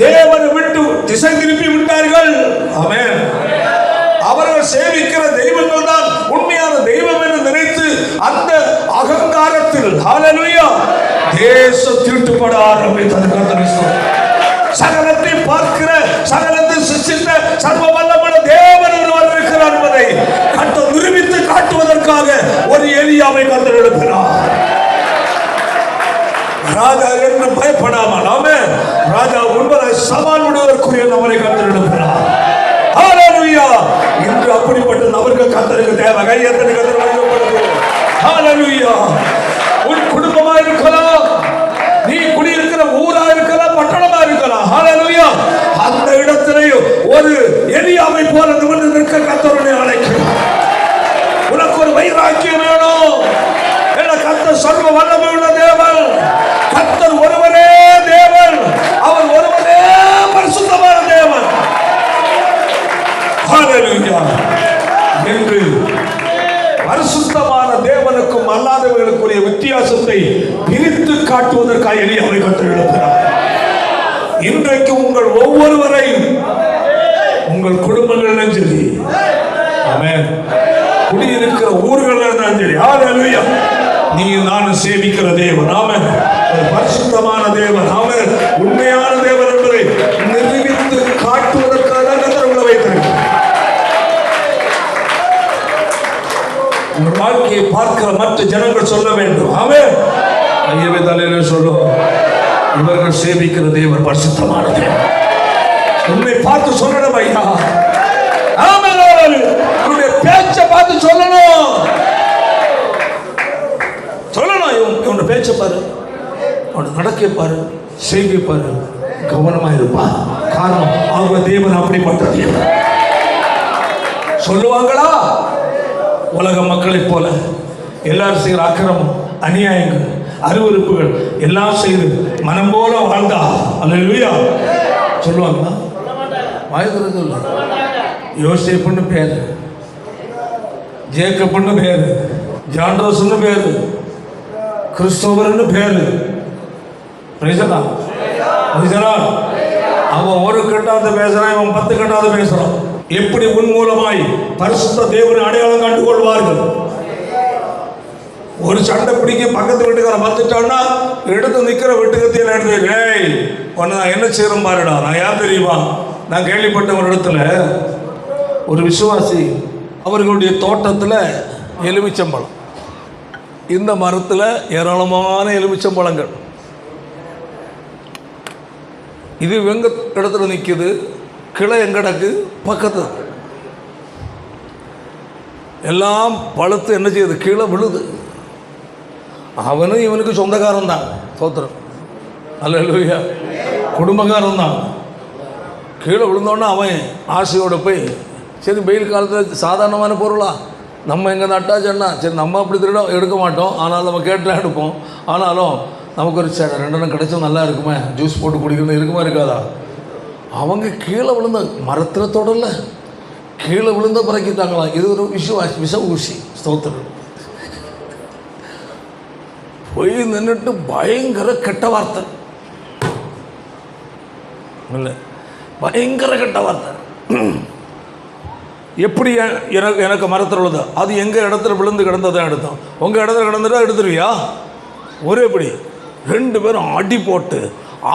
தேவனை விட்டு திசை திருப்பி விட்டார்கள். ஆமென். அவர்கள் சேவிக்கிற தெய்வங்கள் தான் உண்மையான தெய்வம் என்று நினைத்து அந்த அகங்காரத்தில் ஹல்லேலூயா தேசம் தீட்டுப்பட ஆரம்பித்தது. சகலத்தை பார்க்கிற, சகலத்தை சிருஷ்டித்த சர்வ வல்லமையுள்ள தேவன் ஒருவர் இருக்கிறார் என்பதை கர்த்தர் நிரூபித்து காட்டுவதற்காக ஒரு எலியாவை கர்த்தர் எழுப்பினார். ராஜா என்று பயப்படாமல், ஆமென், ராஜா உண்மையை சவால் விடுவதற்குரிய நபரை கர்த்தர் எழுப்பினார். ஹல்லேலூயா. இன்று அப்படிப்பட்ட நபர்கள் கர்த்தருக்கு தேவை. கையெழுத்து கர்த்தர் வழங்கப்படுகிறது. ஹல்லேலூயா. உன் குடும்பமா இருக்கலாம், நீ குடியிருக்கிற ஊரா இருக்கலாம், பட்டணமா இருக்கலாம். ஹல்லேலூயா. அந்த இடத்திலேயும் ஒரு எலியாவை போல நிமிர்ந்து நிற்க கர்த்தருடைய அழைக்கிறார். உனக்கு ஒரு வைராக்கியம் வேணும். கர்த்தர் சர்வ வல்லமையுள்ள தேவன். கர்த்தர் ஒருவரே தேவன். அவர் ஒருவரே பரிசுத்தமான தேவன். ஹல்லேலூயா. என்று பரிசுத்தமான தேவனுக்கும் அல்லாதவர்களுக்குரிய வித்தியாசத்தை பிரித்து காட்டுவதற்காக எலியாவை கர்த்தர் எழுப்பினார். இன்றைக்கு உங்கள் ஒவ்வொருவரையும் உங்கள் குடும்பங்களிலும் சரி, ஆமென், குடியிருக்கிற ஊர்களில் இருந்தாலும் சரி, ஹல்லேலூயா, நீ நானும் சேவிக்கிற தேவன், ஆமென், பரிசுத்தமான தேவன், ஆமென், உண்மையான தேவன் என்பதை நிரூபித்து காட்டுவதற்காக கர்த்தர் உங்களை வைத்திருக்கிறார். உங்கள் வாழ்க்கையை பார்க்கிற மற்ற ஜனங்கள் சொல்ல வேண்டும், ஆமென், ஐயவே தலையில சொல்லும், இவர்கள் சேவிக்கிற தேவன் பரிசுத்தமான தேவன். உன்னை பார்த்து சொல்லணும் ஐயா, ஆமென், உன்னுடைய பேச்சை பார்த்து சொல்லணும். இவனோட பேச்சை பாரு, அவனோட நடக்கை பாரு, செய்கை பாரு, கவனமா இருப்பான். காரணம், அவங்க தேவன் அப்படிப்பட்ட தேவன். சொல்லுவாங்களா? உலக மக்களை போல எல்லாரும் செய்கிற அக்கிரமம், அநியாயங்கள், அருவருப்புகள் எல்லாம் செய்து மனம் போல வாழ்ந்தா அல்லேலூயா சொல்லுவாங்களா? வாய்க்கிறது இல்லை. யோசேப்புன்னு பேரு, ஜேக்கப்னு பேரு, ஜான்ரோஸ்னு பேரு, கிறிஸ்தோபர்னு பேரு. அவன் ஒரு கட்டாவது பேசுறான், இவன் 10 கட்டாவது பேசுறான். எப்படி உன் மூலமாய் பரிசுத்த தேவனை அடையாளம் கண்டு கொள்வார்கள்? ஒரு சண்டை பிடிக்க பக்கத்து வீட்டுக்காரன் பார்த்துட்டான்னா எடுத்து நிற்கிற வீட்டுக்கத்தையும் எடுத்து, ஏய் உன்னை நான் என்ன செய்யறேன் பாருடா, நான் யார் தெரியுமா? நான் கேள்விப்பட்ட ஒரு இடத்துல ஒரு விசுவாசி, அவர்களுடைய தோட்டத்தில் எலுமிச்சம்பழம், இந்த மரத்தில் ஏராளமான எலுமிச்சம்பழங்கள், இது எங்க இடத்துல நிற்குது, கிளை எங்கடக்கு பக்கத்து, எல்லாம் பழுத்து என்ன செய்யுது, கீழே விழுது. அவனும் இவனுக்கு சொந்தக்காரன் தான், சோத்திரம் அல்லேலூயா, குடும்பக்காரன் தான். கீழே விழுந்தோன்னா அவன் ஆசையோடு போய், சரி வெயில் காலத்தில் சாதாரணமான பொருளா, நம்ம எங்கே நட்டாச்சோன்னா சரி நம்ம அப்படி திருட எடுக்க மாட்டோம், ஆனாலும் நம்ம கேட்டால் எடுப்போம். ஆனாலும் நமக்கு ஒரு 2 கிடைச்சா நல்லா இருக்குமே, ஜூஸ் போட்டு குடிக்கணும் இருக்குமா இருக்காதா? அவங்க கீழே விழுந்த மரத்தில் தொடரல, கீழே விழுந்த பிறக்கிட்டாங்களாம். இது ஒரு விஷ ஊசி. ஸ்தோத்திரம். போய் நின்றுட்டு பயங்கர கெட்ட வார்த்தை, இல்லை பயங்கர கெட்ட வார்த்தை. எப்படி எனக்கு மரத்தில் விழுது, அது எங்கள் இடத்துல விழுந்து கிடந்ததான் எடுத்தோம், உங்கள் இடத்துல கிடந்துட்டா எடுத்துருவியா? ஒரே படி 2 பேரும் அடி போட்டு,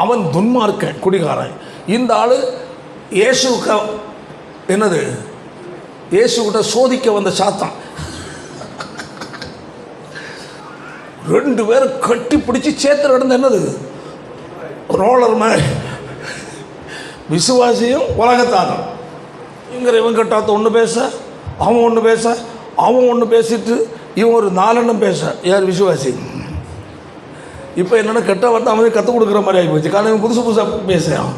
அவன் துன்மார்க்கன் குடிகாரன், இந்த ஆள் இயேசுக்கு என்னது, இயேசுக்கிட்ட சோதிக்க வந்த சாத்தான். 2 பேரும் கட்டி பிடிச்சி சேத்துல கிடந்து என்னது ரோலர் மாதிரி, விசுவாசியும் உலகத்தானும். இவன் கட்டாத்த ஒன்று பேச, அவன் ஒன்று பேச, அவன் ஒன்று பேசிட்டு இவன் ஒரு 4 எண்ணம் பேச, யார் விசுவாசி. இப்போ என்னென்னா கெட்ட வார்த்தை அவனே கற்றுக் கொடுக்குற மாதிரி ஆகி போச்சு. காரணம் புதுசாக பேசுகிறான்.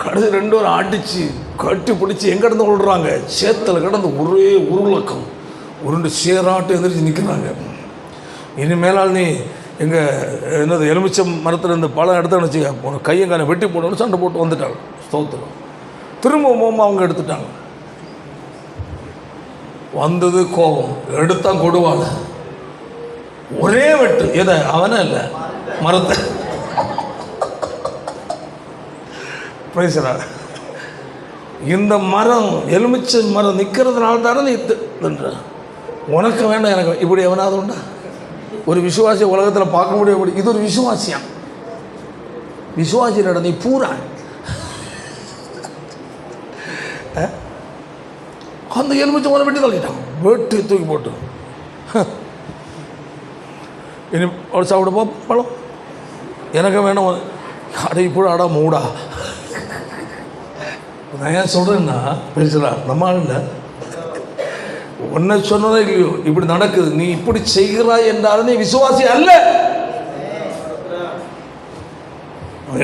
கடைசி 2 பேரும் அடித்து கட்டி பிடிச்சி எங்கே இருந்து விழுறாங்க, சேத்தில் கிடந்து ஒரே உருளக்கம் உருண்டு சேராட்டு எந்திரிச்சு நிற்கிறாங்க. இனிமேலால் நீ எங்கள் எலுமிச்சம் மரத்தில் இருந்து பழம் எடுத்தான்னு வச்சுக்க, உன கையங்கான வெட்டி போடணும்னு சண்டை போட்டு வந்துட்டாங்க. ஸ்தோத்திரம். திரும்பவும் அவங்க எடுத்துட்டாங்க. வந்தது கோபம், எடுத்தான் கொடுவாள், ஒரே வெட்டு. எதை? அவனே இல்லை, மரத்தை. பேசுகிறார். இந்த மரம் எலுமிச்சை மரம் நிற்கிறதுனால தானே நீ தின்ற, உனக்கு வேண்டாம் எனக்கு. இப்படி எவனாவது உண்டா? ஒரு விசுவாசியை உலகத்தில் பார்க்க முடியாது. இது ஒரு விசுவாசியா? விசுவாசி நீ பூரா அந்த எலுமிச்சை மரம் வெட்டி தள்ளிட்டான், வெட்டி தூக்கி போட்டு. இனி ஒரு சாப்பிடுப்பா பழம், எனக்கு வேணும். அடை இப்போ அடா மூடா. நான் ஏன் சொல்கிறேன்னா, பேசுகிறா நம்ம இல்லை, உன்னை சொன்னதே இல்லையோ இப்படி நடக்குது, நீ இப்படி செய்கிறாய் என்றாலும் நீ விசுவாசி அல்ல.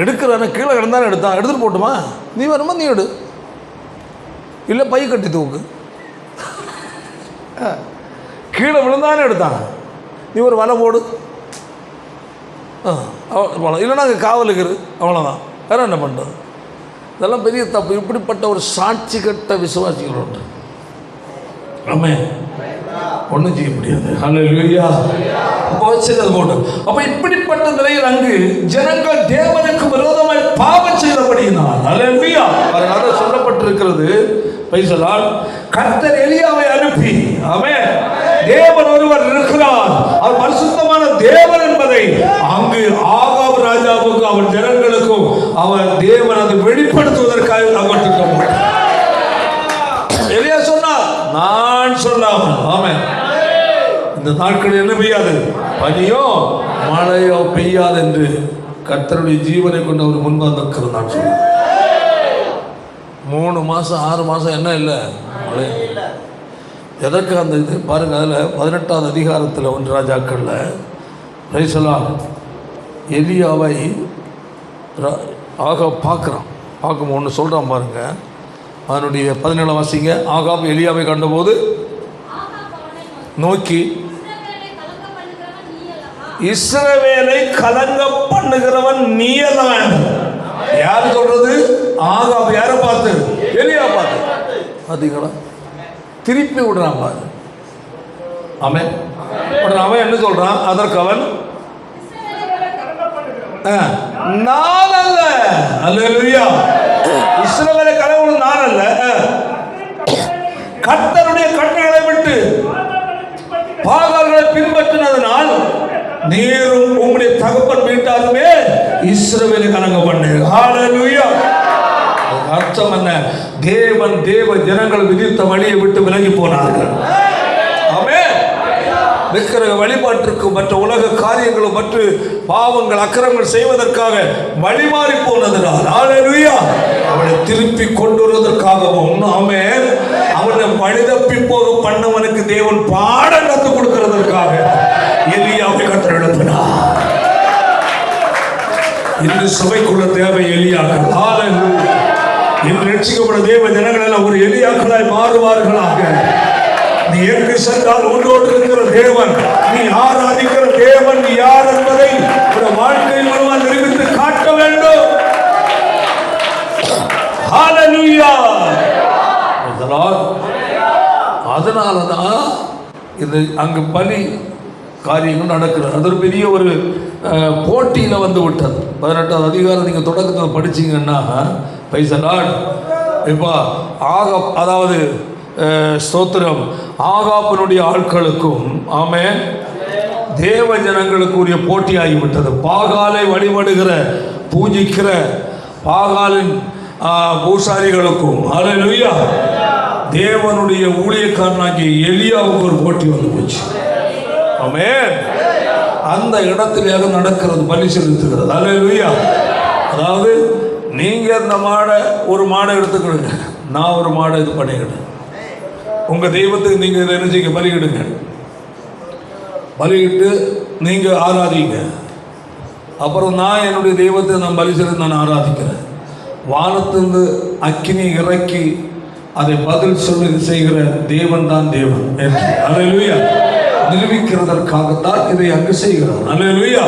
எடுக்கிறான கீழே கிடந்தானே எடுத்தான், எடுத்துட்டு போட்டுமா, நீ வருமா நீ எடு, இல்லை பை கட்டி தூக்கு. கீழே விழுந்தானே எடுத்தான், நீ ஒரு வலை போடு, இல்லைன்னா அங்கே காவலுக்கு அவ்வளோதான், வேற என்ன பண்ணுறது? இதெல்லாம் பெரிய தப்பு. இப்படிப்பட்ட ஒரு சாட்சி கட்ட விசுவாசிகள் உண்டு. ஆமென். ஒன்றும் செய்ய முடியாது. ஹல்லேலூயா. அப்போ இப்படிப்பட்ட நிலையில் அங்கு ஜனங்கள் தேவனுக்கு விரோதமாய் பாவம் செய்தபடியினால், ஹல்லேலூயா, அதனால சொல்லப்பட்டிருக்கிறது, பைசலால் கர்த்தர் எலியாவை அனுப்பி, ஆமென், தேவன் ஒருவர் இருக்கிறார், அவர் பரிசுத்தமான தேவன் என்பதை அங்கு ஆகாப் ராஜாவுக்கு அவன் ஜனங்களுக்கும் அவர் தேவன் அதை வெளிப்படுத்துவதற்காக அவர் திட்டம் போட்டார். எலியா சொன்னார், நான் சொல்லாமல். ஆமென். இந்த நாட்கள் என்ன பெய்யாது, பனியோ மழையோ பெய்யாது என்று கர்த்தருடைய ஜீவனை கொண்டு அவர் முன்பாக இருக்கிறது. நான் சொன்னேன் 3 மாதம் 6 மாதம் என்ன இல்லை, மழை. எதற்கு அந்த இது பாருங்க. அதில் 18வது அதிகாரத்தில் 1 ராஜாக்களில் ரைசலாம் எலியாவை ஆகாப் பார்க்குறான். பார்க்கும் ஒன்று சொல்கிறான் பாருங்க, அதனுடைய 17 வாசிங்க. ஆகாப் எலியாவை கண்டபோது நோக்கி, இஸ்ரவேலை கலங்க பண்ணுகிறவன் நீ அல்லவன். யாரு சொல்றது? ஆகாப். யாரை பார்த்து? எலியா பார்த்து. பார்த்தீங்களா? திருப்பி விடுறான் பாரு. ஆமென். அவன் என்ன சொல்றான்? அதற்கு அவன், நான் அல்ல. அல்லேலூயா. இஸ்ரவேலை கடவுள் நான் அல்ல, கர்த்தருடைய கட்டளைகளை விட்டு பாகால்களை பின்பற்றினதனால் நீரும் உங்களுடைய தகப்பன் வீட்டாருமே இஸ்ரவேலை கலங்க பண்ணு. ஹல்லேலூயா. அர்த்தம் என்ன? தேவன் தேவ ஜனங்கள் விதித்த வழியை விட்டு விலகி போனார்கள். ஆமென். விக்கிரக வழிபாட்டிற்கு மற்ற உலக காரியங்களும் மற்ற பாவங்கள் அக்கிரமங்கள் செய்வதற்காக வழிமாறி போனதனால், ஹல்லேலூயா, அவனை திருப்பி கொண்டு வருவதற்காகவும், ஆமென், அவனை வழிதப்பி போக பண்ணவனுக்கு தேவன் பாடம் கற்றுக் கொடுக்கிறதற்காக எலியாவை கர்த்தர் எழுப்பினார். இன்று சபைக்குள்ள தேவை எலியாக்கள். ஹல்லேலூயா. இன்று ரட்சிக்கப்பட தேவ ஜனங்கள் எல்லாம் ஒரு எலியாக்களாய் மாறுவார்களாக. நீ எங்கு சென்றால் உன்னோடு இருக்கிற தேவன், நீ ஆராதிக்கிற தேவன் யார் என்பதை உன் வாழ்க்கை மூலமாக நிரூபித்து காட்ட வேண்டும். ஹல்லேலூயா. அதனாலதான் இது அங்கு பலி காரியங்கள் நடக்கிறது. அது ஒரு பெரிய ஒரு போட்டியில் வந்து விட்டது. 18வது அதிகாரம் நீங்கள் தொடக்கத்தில் படிச்சிங்கன்னா பைசலாட் இப்போ ஆகாப், அதாவது ஸ்தோத்திரம், ஆகாப்பினுடைய ஆட்களுக்கும், ஆமென், தேவ ஜனங்களுக்குரிய போட்டி ஆகிவிட்டது. பாகாலை வழிபடுகிற பூஜிக்கிற பாகாலின் பூசாரிகளுக்கும், ஹல்லேலூயா, தேவனுடைய ஊழியக்காரனாகிய எலியாவுக்கு ஒரு போட்டி வந்து போச்சு. ஆமென். அந்த இடத்திலேயே நடக்கிறது, பலி செலுத்துகிறது. ஹல்லேலூயா. அதாவது நீங்க இந்த மாடை, ஒரு மாடை எடுத்துக்கிடுங்க, நான் ஒரு மாடை இது பண்ணிக்கிட்டேன். உங்க தெய்வத்துக்கு நீங்க இதை என்ன செய்யுங்க, பலியிடுங்க. பலியிட்டு நீங்க ஆராதிங்க. அப்புறம் நான் என்னுடைய தெய்வத்தை நான் பலி செலுத்தி நான் ஆராதிக்கிறேன். வானத்திலிருந்து அக்கினி இறக்கி அதை பதில் சொல்லி செய்கிற தேவன் தான் தேவன் என்று அல்லேலூயா நிரூபிக்கிறதற்காகத்தான் இதை அங்கு செய்கிறான். அல்லேலூயா.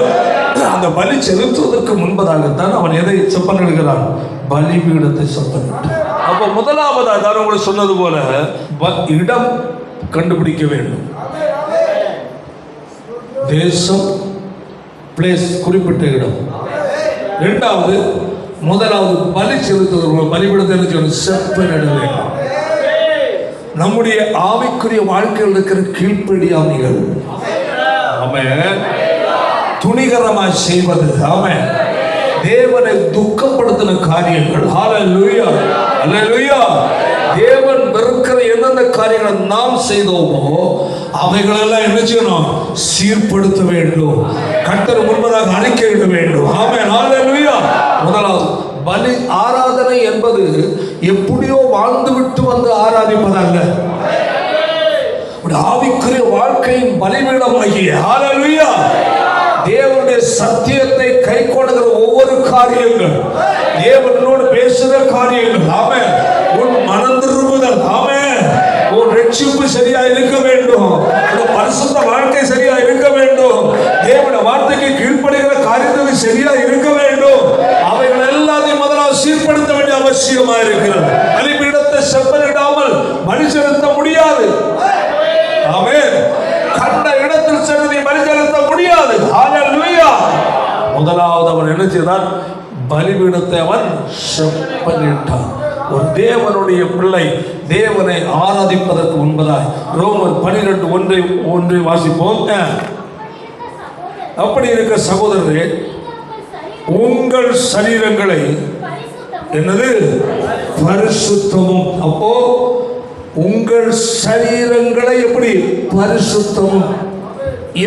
அந்த பலி செலுத்துவதற்கு முன்பதாகத்தான் அவன் எதை செப்பனிடுகிறான்? பலிபீடத்தை செப்பனிட்டான். அப்போ முதலாவதாக நான் உங்களுக்கு சொன்னது போல இடம் கண்டுபிடிக்க வேண்டும். தேசம், பிளேஸ், குறிப்பிட்ட இடம். இரண்டாவது, முதலாவது பலி செலுத்துவதற்கு பலிபீடத்தை செப்பனிட வேண்டும். நம்முடைய ஆவிக்குரிய வாழ்க்கையில் இருக்கிற கீழ்ப்படியாமைகள், ஆமென், துணிகரமாய் செய்வது, ஆமென், தேவனை துக்கப்படுத்தின காரியங்கள், ஹல்லேலூயா ஹல்லேலூயா, தேவன் வெறுக்கிற எந்தெந்த காரியங்களை நாம் செய்தோமோ அவைகளெல்லாம் என்ன செய்யணும்? சீர்படுத்த வேண்டும். கர்த்தர் முன்பதாக அறிக்கையிட வேண்டும். ஆமென் ஹல்லேலூயா. முதலாவது பலி ஆராதனை என்பது எப்படியோ வாழ்ந்துவிட்டு வந்து ஆராதிப்பதல்ல. ஆவிக்குரிய வாழ்க்கையின் பலிபீடமாகிய ஹல்லேலூயா தேவனுடைய சத்தியத்தை கை கொள்ளுகிற ஒவ்வொரு காரியங்கள், தேவனோடு பேசுகிற காரியங்கள், ஆமென், உன் மனம் திரும்புதல், ஆமென், உன் ரட்சிப்பு சரியா இருக்க வேண்டும், உன் பரிசுத்த வாழ்க்கை சரியா இருக்க வேண்டும், தேவனுடைய வார்த்தைக்கு கீழ்ப்படுகிற காரியங்கள் சரியா இருக்க வேண்டும். அவைகள் எல்லாத்தையும் முதலாவது சீர்படுத்த வேண்டிய அவசியமா இருக்கிறது. பலிபீடத்தை செப்பனிடாமல் பலி செலுத்த முடியாது. ஆமென். கண்ட இடத்தில் சென்று பலி செலுத்த முடியாது. ஹல்லேலூயா. முதலாவது அவன் என்ன செய்தான்? பலிபீடத்தை அவன் செப்பனிட்டான். ஒரு தேவனுடைய பிள்ளை தேவனை ஆராதிப்பதற்கு முன்பதாய் ரோமர் 12:1 வாசிப்போம். அப்படி இருக்க சகோதரரே, உங்கள் சரீரங்களை என்னது? பரிசுத்தமும். அப்போ உங்கள் சரீரங்களை எப்படி? பரிசுத்தமும்.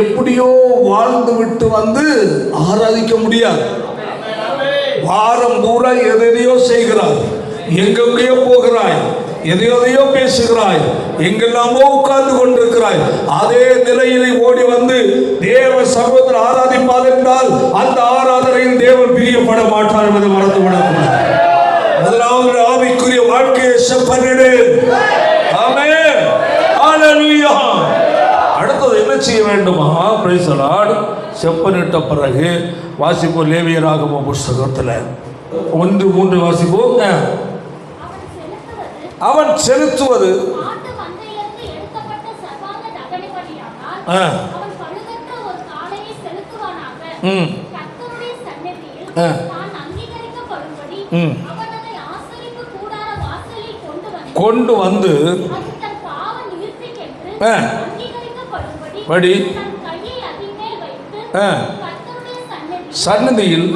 எப்படியோ வாழ்ந்து விட்டு வந்து ஆராதிக்க முடியாது. வாரம் பூரா எதையோ செய்கிறாய், எங்கெங்கேயோ போகிறாய், எதையோ பேசுகிறாய், எங்கெல்லாமோ உட்கார்ந்து கொண்டிருக்கிறாய். அதே நிலையிலே ஓடி வந்து தேவ சகோதரர் ஆராதிப்பார் என்றால் அந்த ஆராதனையில் தேவன் பிரியப்பட மாட்டார் என்பதை மறந்து விடக்கூடாது. முதலாவது ஆவிக்குரிய வாழ்க்கையை செப்பனிடு. ஆமென் ஹல்லேலூயா. அடுத்தது என்ன செய்ய வேண்டுமா? Price the Lord. செப்பனிட்ட பிறகு வாசிப்போம் லேவியராகமம் புத்தகத்தில் 1:3 வாசிப்போம். அவன் செலுத்துவது கொண்டு வந்து படி சன்னதியில்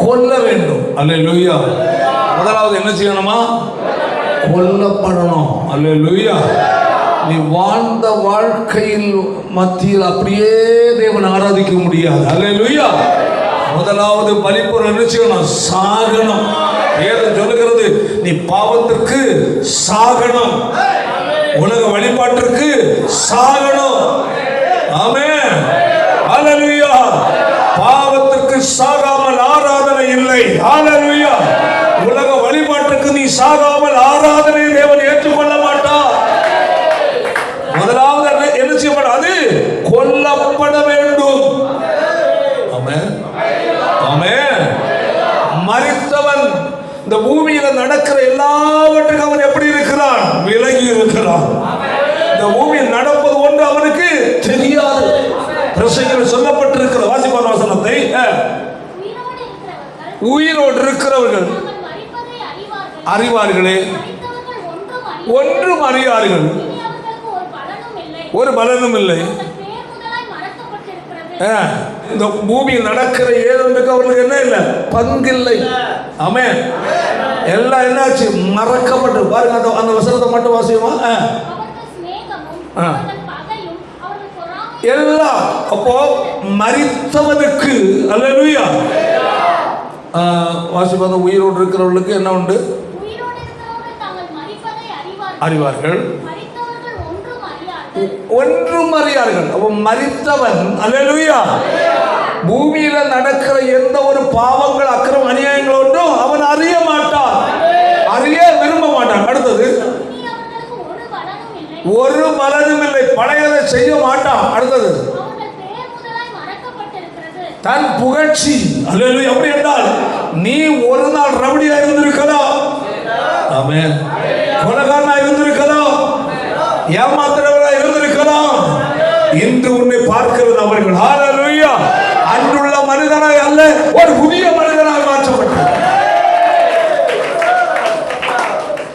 கொல்ல வேண்டும். அல்லேலூயா. முதலாவது என்ன செய்யணுமா? கொல்லப்படணும். அல்லேலூயா. நீ வாழ்ந்த வாழ்க்கையில் மத்தியில் அப்படியே தேவன் ஆராதிக்க முடியாது. அல்லேலூயா. முதலாவது பலிபீடம் என்ன செய்யணும்? சாகணும். வேதம் சொல்லுகிறது, நீ பாவத்திற்கு சாகணும், உலக வழிபாட்டிற்கு சாகணும். ஆமென் ஹல்லேலூயா. பாவத்திற்கு சாகாமல் ஆராதனை இல்லை. ஹல்லேலூயா. உலக வழிபாட்டுக்கு நீ சாகாமல் ஆராதனை தேவன் ஏற்றுக்கொள்ள மாட்டார். முதலாவது என்ன செய்யப்படும்? அது கொல்லப்பட வேண்டும். ஆமென் ஆமென். மரித்தவன் இந்த பூமியில நடக்கிற எல்லாவற்றுக்கும் அவன் எப்படி இருக்கிறான்? விலகி இருக்கிறான். இந்த பூமியில் நடப்பது ஒன்று அவனுக்கு தெரியாது. பிரசங்கில் சொல்லப்பட்டிருக்கிற வாசிப்பான வசனத்தை, உயிரோடு இருக்கிறவர்கள் அறிவார்களே, ஒன்றும் அறியார்கள், ஒரு பலனும் இல்லை. இந்த பூமியில் நடக்கிற ஏதொன்றுக்கு அவர்களுக்கு என்ன இல்லை? பங்கில்லை. ஆமென். எல்லாம் என்னாச்சு? மறக்கப்பட்டு. பாருங்க அந்த வசனத்தை மட்டும் வாசியுமா? எல்லாம். அப்போ மரித்தவனுக்கு அல்லேலூயா வாசிப்பாங்க. உயிரோடு இருக்கிறவர்களுக்கு என்ன உண்டு? அறிவார்கள், ஒன்றும் அறியார்கள். அப்ப மரித்தவன், அல்லேலூயா, பூமியில நடக்கிற எந்த ஒரு பாவங்கள், அக்கிரம அநியாயங்கள் ஒன்றும் அவன் அறிய மாட்டான், அறிய விரும்ப மாட்டான். அடுத்தது, ஒரு பலனும் இல்லை, பழையதை செய்ய மாட்டான். அடுத்தது, தன் புகழ்ச்சி, அல்லேலூயா. அப்படி என்றால் நீ ஒரு நாள் ரவுடியா இருந்திருக்கலாம், ஆமென், கொலைகாரனா இருந்திருக்கலாம், ஏமாத்துறவரா இருந்திருக்கலாம். இன்று உன்னை பார்க்கிறது அவர்கள், ஹல்லேலூயா, அன்றுள்ள மனிதனாய் அல்ல, ஒரு புதிய மனிதனாய் மாற்றப்பட்டார்.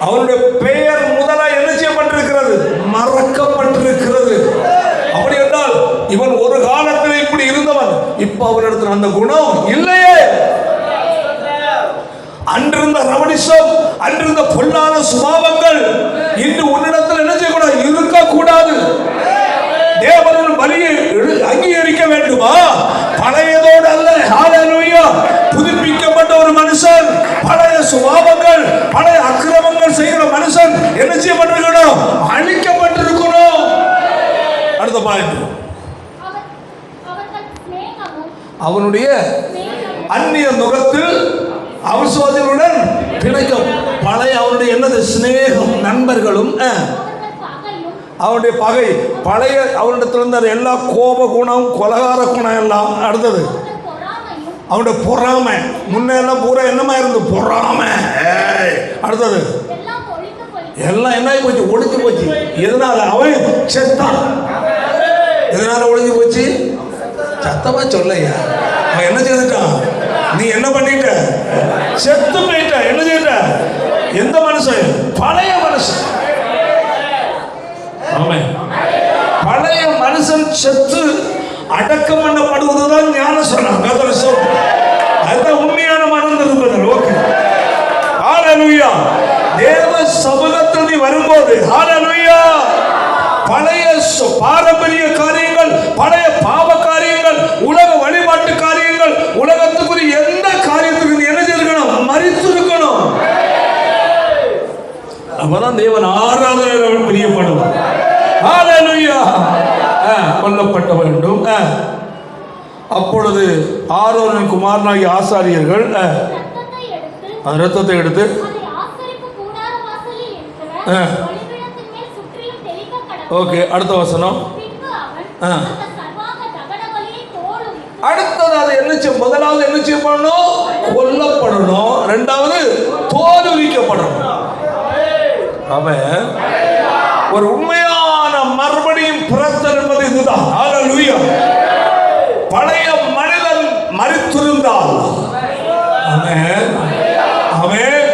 அவருடைய பெயர் முதலாய் என்ன செய்யப்பட்டிருக்கிறது? மறக்கப்பட்டிருக்கிறது. அப்படி என்றால் இவன் ஒரு காலத்தில் இப்படி இருந்தவன், இப்ப அவரிடத்தில் அந்த குணம் இல்லையே. அன்றிருந்த ரவடிசம், அன்றிருந்த பொல்லாத சுபாவங்கள் இன்று உன்னிடத்தில் என்ன செய்யக்கூடாது? இருக்கக்கூடாது. தேவனின் பலியை அங்கீகரிக்க வேண்டுமா? பழையதோடு அல்ல, ஹல்லேலூயா, புதுப்பிக்கப்பட்ட ஒரு மனுஷன், பழைய சுபாவங்கள், பழைய அக்கிரமங்கள் செய்கிற மனுஷன் என்ன செய்யப்பட்டிருக்கணும்? அழிக்கப்பட்டிருக்கணும். அடுத்த பாயிண்ட், அவனுடைய அந்நிய முகத்தில் அவசோதனையுடன் பிணைக்கும். பழைய அவனுடைய என்னது? சிநேகம், நண்பர்களும், அவனுடைய பகை, பழைய அவனிடத்தில் இருந்த எல்லா கோப குணம், கொலகார குணம் எல்லாம். அடுத்தது, அவனுடைய பொறாமை, முன்னெல்லாம் பூரா என்னமா இருந்து? பொறாமை. அடுத்தது, எல்லாம் என்ன போச்சு? ஒழிஞ்சு போச்சு. எதனால? அவன் செத்தான். எதனால ஒழிஞ்சு போச்சு? சத்தமா சொல்லையா, அவன் என்ன செய்துட்டான்? நீ என்ன பண்ணிட்ட? செத்து போயிட்ட. என்ன செய்த? எந்த மனுஷன்? பழைய மனுஷன். ஆமென். பழைய மனுஷன் செத்து அடக்கம் பண்ணப்படுவதுதான் ஞானஸ்நானம். அதுதான் உண்மையான மனம் திரும்புதல். ஓகே, ஹல்லேலூயா. தேவ சமூகத்தில் நீ வரும்போது, ஹல்லேலூயா, பழைய பாரம்பரிய காரியங்கள், பழைய பாவ காரியங்கள், உலக வழிபாட்டு காரியங்கள், உலகத்துக்குரிய எந்த காரியத்துக்கு நீ என்ன செய்யணும்? மரித்து இருக்கணும். அப்பதான் தேவன் ஆராதனை பிரியப்படுவார். ஹல்லேலூயா. கொல்லப்பட்ட வேண்டும். அப்பொழுது ஆரோனின் குமாரனாகிய ஆசாரியர்கள் அந்த இரத்தத்தை எடுத்து ஓகே, அடுத்த வசனம். அடுத்தது அது என்ன செய்ய? முதலாவது என்ன செய்யப்படணும்? கொல்லப்படணும். இரண்டாவது தோல் உரிக்கப்படணும். அவன் ஒரு உண்மையான மறுபடியும் பிறத்தல் என்பது இதுதான். ஹல்லேலூயா. பழைய மனிதன் மரித்திருந்தால், ஆமென், ஆமென்,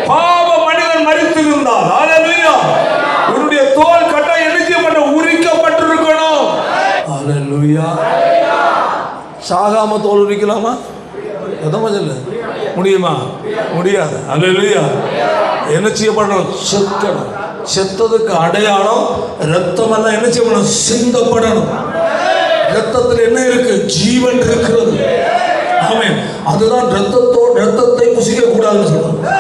பாவ மனிதன் மரித்திருந்தால், ஹல்லேலூயா, உன்னுடைய தோல் கட்டை என்ன செய்யப்பட்ட? உரிக்கப்பட்டிருக்கணும். ஹல்லேலூயா. சாகாம தோல் உரிக்கலாமா? எதமா சொல்ல முடியுமா? முடியாது. ஹல்லேலூயா. என்ன செய்யப்படணும்? செக்கணும். செத்ததுக்கு அடையாளம் ரத்தம் எல்லாம் என்ன செய்யணும்? சிந்தப்படணும். ரத்தத்தில் என்ன இருக்கு? ஜீவன் இருக்கிறது. ஆமென். அதுதான் ரத்தத்தை புசிக்க கூடாதுன்னு சொல்லுவாங்க.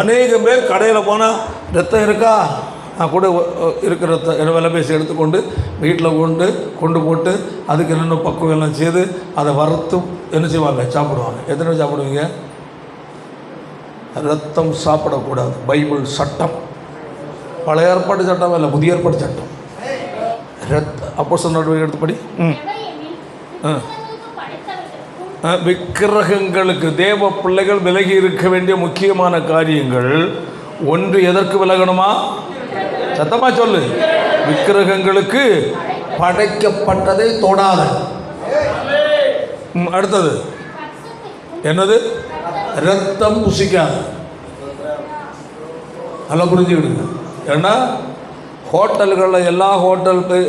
அநேக பேர் கடையில் போனால் ரத்தம் இருக்கா, நான் கூட இருக்கிற ரத்தம் விலை பேசி எடுத்துக்கொண்டு வீட்டில் கொண்டு போட்டு அதுக்கு என்னென்ன பக்குவம் எல்லாம் செய்து அதை வறுத்து என்ன செய்வாங்க? சாப்பிடுவாங்க. எத்தனை பேர் சாப்பிடுவீங்க? ரத்தம் சாப்பிடக்கூடாது. பைபிள் சட்டம், பழைய ஏற்பாடு சட்டம் இல்லை, புதிய ஏற்பாடு சட்டம். அப்போஸ்தலர் நடவடிக்கை எடுத்துப்படி விக்கிரகங்களுக்கு தேவ பிள்ளைகள் விலகி இருக்க வேண்டிய முக்கியமான காரியங்கள் ஒன்று. எதற்கு விலகணுமா? சத்தமா சொல்லு. விக்கிரகங்களுக்கு படைக்கப்பட்டதை தொடாத. அடுத்தது என்னது? ரத்தம் புசிக்காது. நல்லா புரிஞ்சுக்கிடுங்க. ஏன்னா ஹோட்டல்களில் எல்லா